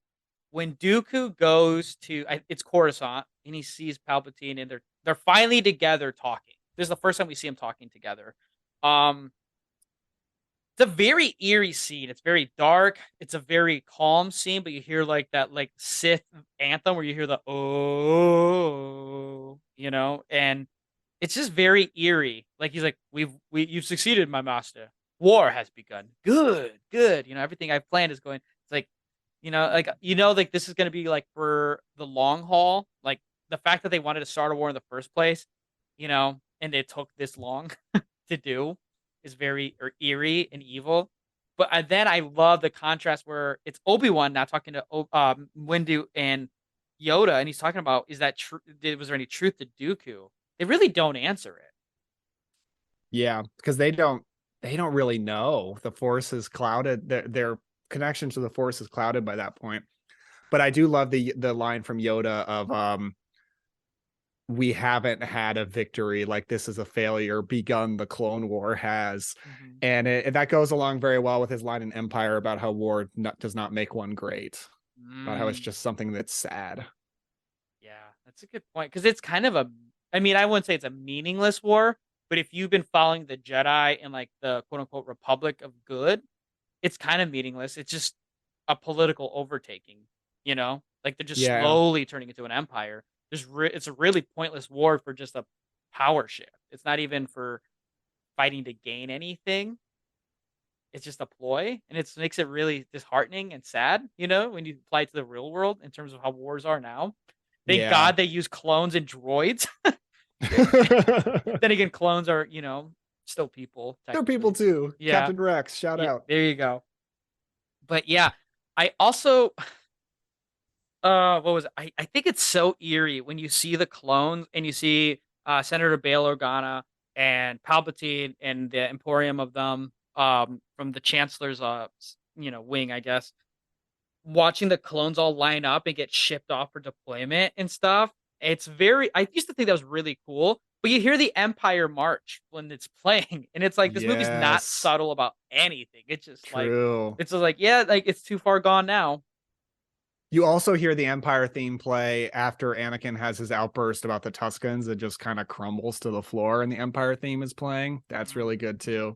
when Dooku goes to it's Coruscant and he sees Palpatine and they're finally together talking. This is the first time we see them talking together. It's a very eerie scene. It's very dark. It's a very calm scene, but you hear like that like Sith anthem where you hear the oh, and it's just very eerie. Like he's like, you've succeeded, my master. War has begun. Good. Everything I've planned is going. It's like, like this is gonna be like for the long haul. Like the fact that they wanted to start a war in the first place, and it took this long to do is very eerie and evil. But then I love the contrast where it's Obi-Wan now talking to Windu and Yoda, and he's talking about, is that true? Was there any truth to Dooku? They really don't answer it. Yeah, because they don't really know. The Force is clouded. Their connection to the Force is clouded by that point. But I do love the line from Yoda of we haven't had a victory, like this is a failure begun, the Clone War has. And that goes along very well with his line in Empire about how war does not make one great, about how it's just something that's sad. Yeah, that's a good point, because it's kind of I wouldn't say it's a meaningless war, but if you've been following the Jedi and like the quote unquote Republic of Good, it's kind of meaningless. It's just a political overtaking, like they're just slowly turning into an empire. It's a really pointless war for just a power shift. It's not even for fighting to gain anything. It's just a ploy, and it makes it really disheartening and sad, when you apply it to the real world in terms of how wars are now. Thank God they use clones and droids. Then again, clones are, still people. They're people too. Yeah. Captain Rex, shout out. There you go. But yeah, I also... what was it? I think it's so eerie when you see the clones and you see Senator Bail Organa and Palpatine and the Emporium of them from the Chancellor's wing, I guess, watching the clones all line up and get shipped off for deployment and stuff. It's I used to think that was really cool, but you hear the Empire March when it's playing, and it's like this movie's not subtle about anything. It's just true. It's just like, yeah, like it's too far gone now. You also hear the Empire theme play after Anakin has his outburst about the Tuscans. It just kind of crumbles to the floor and the Empire theme is playing. That's really good too.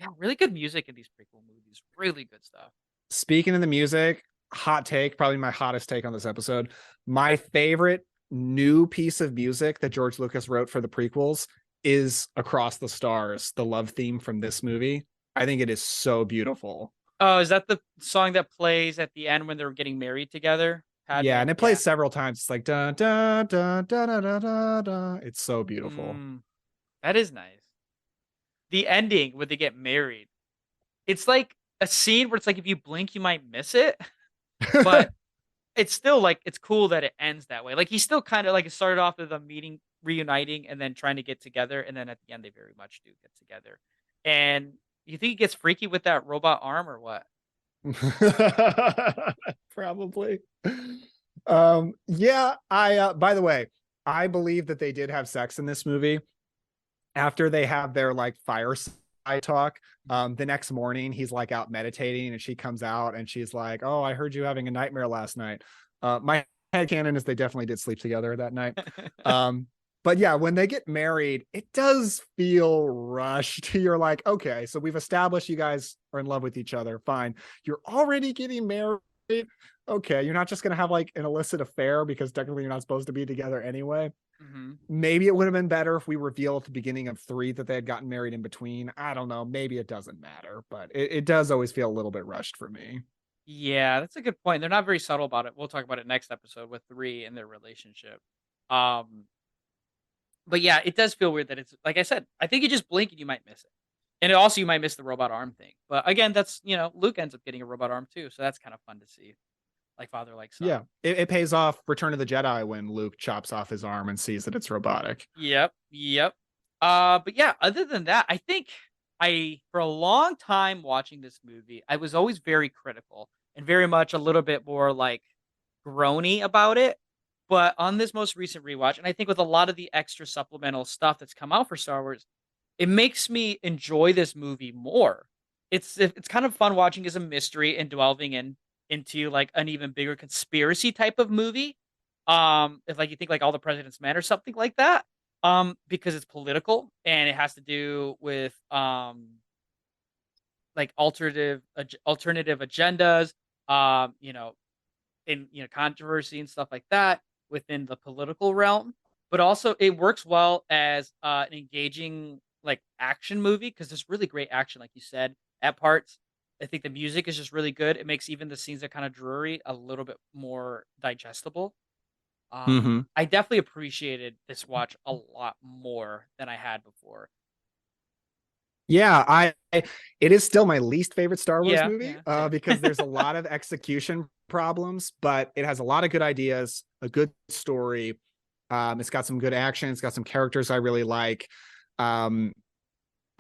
Yeah, really good music in these prequel movies. Really good stuff. Speaking of the music, hot take, probably my hottest take on this episode. My favorite new piece of music that George Lucas wrote for the prequels is Across the Stars, the love theme from this movie. I think it is so beautiful. Oh, is that the song that plays at the end when they're getting married together? Yeah, and it plays several times. It's like da da da da da da da da. It's so beautiful. That is nice. The ending when they get married, it's like a scene where it's like if you blink, you might miss it, but it's still like it's cool that it ends that way. Like he's still kind of like it started off with a meeting, reuniting, and then trying to get together, and then at the end they very much do get together. And you think he gets freaky with that robot arm or what? Probably. Yeah, I by the way, I believe that they did have sex in this movie. After they have their like fireside talk, the next morning he's like out meditating and she comes out and she's like, "Oh, I heard you having a nightmare last night." My headcanon is they definitely did sleep together that night. But yeah, when they get married, it does feel rushed. You're like, okay, so we've established you guys are in love with each other. Fine. You're already getting married. Okay, you're not just going to have like an illicit affair because technically you're not supposed to be together anyway. Maybe it would have been better if we reveal at the beginning of 3 that they had gotten married in between. I don't know. Maybe it doesn't matter, but it does always feel a little bit rushed for me. Yeah, that's a good point. They're not very subtle about it. We'll talk about it next episode with 3 and their relationship. But yeah, it does feel weird that it's like I said, I think you just blink and you might miss it. And also you might miss the robot arm thing. But again, that's, Luke ends up getting a robot arm too. So that's kind of fun to see. Like father, like son. Yeah, it pays off Return of the Jedi when Luke chops off his arm and sees that it's robotic. Yep. But yeah, other than that, I think for a long time watching this movie, I was always very critical and very much a little bit more like groany about it. But on this most recent rewatch, and I think with a lot of the extra supplemental stuff that's come out for Star Wars, it makes me enjoy this movie more. It's kind of fun watching as a mystery and delving into like an even bigger conspiracy type of movie. If like you think like All the President's Men or something like that. Because it's political and it has to do with like alternative agendas, controversy and stuff like that within the political realm. But also it works well as an engaging like action movie because there's really great action, like you said, at parts. I think the music is just really good. It makes even the scenes that are kind of dreary a little bit more digestible. I definitely appreciated this watch a lot more than I had before. Yeah, it is still my least favorite Star Wars movie because there's a lot of execution problems, but it has a lot of good ideas, a good story. It's got some good action. It's got some characters I really like.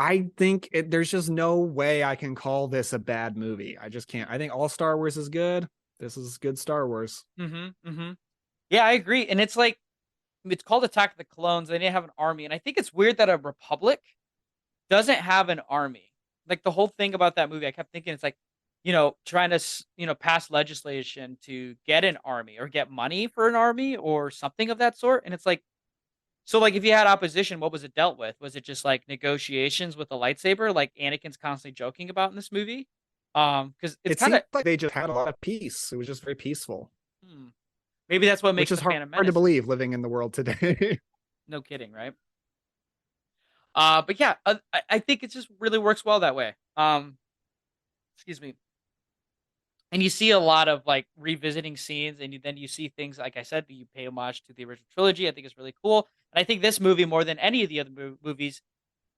I think there's just no way I can call this a bad movie. I just can't. I think all Star Wars is good. This is good Star Wars. Yeah, I agree. And it's like, it's called Attack of the Clones. They didn't have an army. And I think it's weird that a republic doesn't have an army. Like the whole thing about that movie, I kept thinking it's like, trying to, pass legislation to get an army or get money for an army or something of that sort. And it's like, so like if you had opposition, what was it dealt with? Was it just like negotiations with a lightsaber, like Anakin's constantly joking about in this movie? Because it's kind of like they just had a lot of peace. It was just very peaceful. Maybe that's what makes it hard to believe living in the world today. No kidding, right? But yeah, I think it just really works well that way. Excuse me. And you see a lot of like revisiting scenes, and then you see things like I said, you pay homage to the original trilogy. I think it's really cool, and I think this movie more than any of the other movies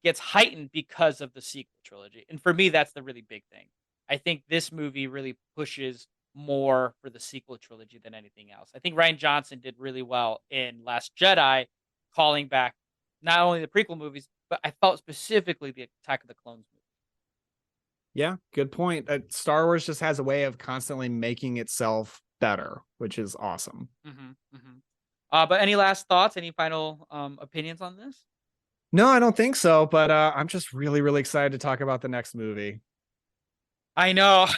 gets heightened because of the sequel trilogy. And for me, that's the really big thing. I think this movie really pushes more for the sequel trilogy than anything else. I think Rian Johnson did really well in Last Jedi, calling back not only the prequel movies, but I felt specifically the Attack of the Clones movie. Yeah, good point. Star Wars just has a way of constantly making itself better, which is awesome. But any last thoughts? Any final opinions on this? No, I don't think so. But I'm just really, really excited to talk about the next movie. I know.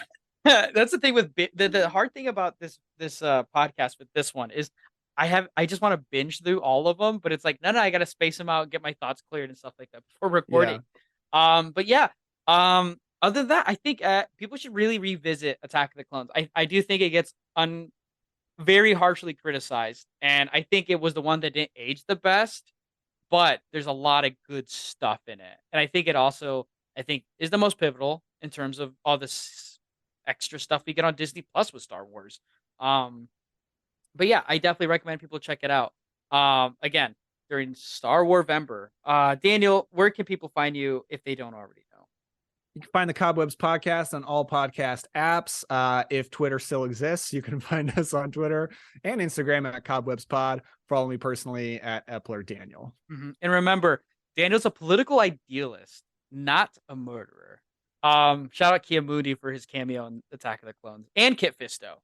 That's the thing with the hard thing about this podcast with this one is I just want to binge through all of them, but it's like no, I got to space them out, get my thoughts cleared and stuff like that before recording. But yeah, other than that, I think people should really revisit Attack of the Clones. I do think it gets very harshly criticized, and I think it was the one that didn't age the best, but there's a lot of good stuff in it, and I think it also is the most pivotal in terms of all this extra stuff we get on Disney Plus with Star Wars. But yeah, I definitely recommend people check it out. Again, during StarWarVember. Daniel, where can people find you if they don't already know? You can find the Cobwebs podcast on all podcast apps. If Twitter still exists, you can find us on Twitter and Instagram at Cobwebs Pod. Follow me personally at Epler Daniel. And remember, Daniel's a political idealist, not a murderer. Shout out Kia Moody for his cameo in Attack of the Clones and Kit Fisto.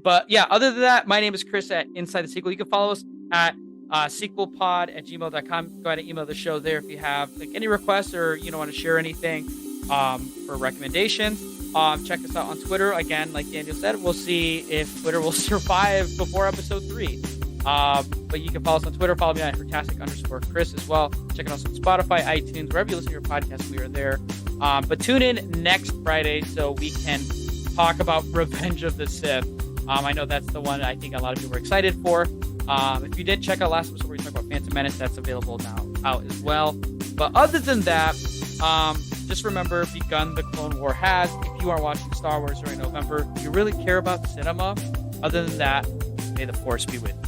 But yeah, other than that, my name is Chris at Inside the Sequel. You can follow us at sequelpod@gmail.com. Go ahead and email the show there if you have like any requests or you don't want to share anything for recommendations. Check us out on Twitter. Again, like Daniel said, we'll see if Twitter will survive before episode 3. But you can follow us on Twitter. Follow me at Hertastic_Chris as well. Check us out on Spotify, iTunes, wherever you listen to your podcast. We are there. But tune in next Friday so we can talk about Revenge of the Sith. I know that's the one I think a lot of people are excited for. If you did check out last episode where we talked about Phantom Menace, that's available now out as well. But other than that, just remember, begun the Clone War has. If you are watching Star Wars during November, do you really care about cinema? Other than that, may the Force be with you.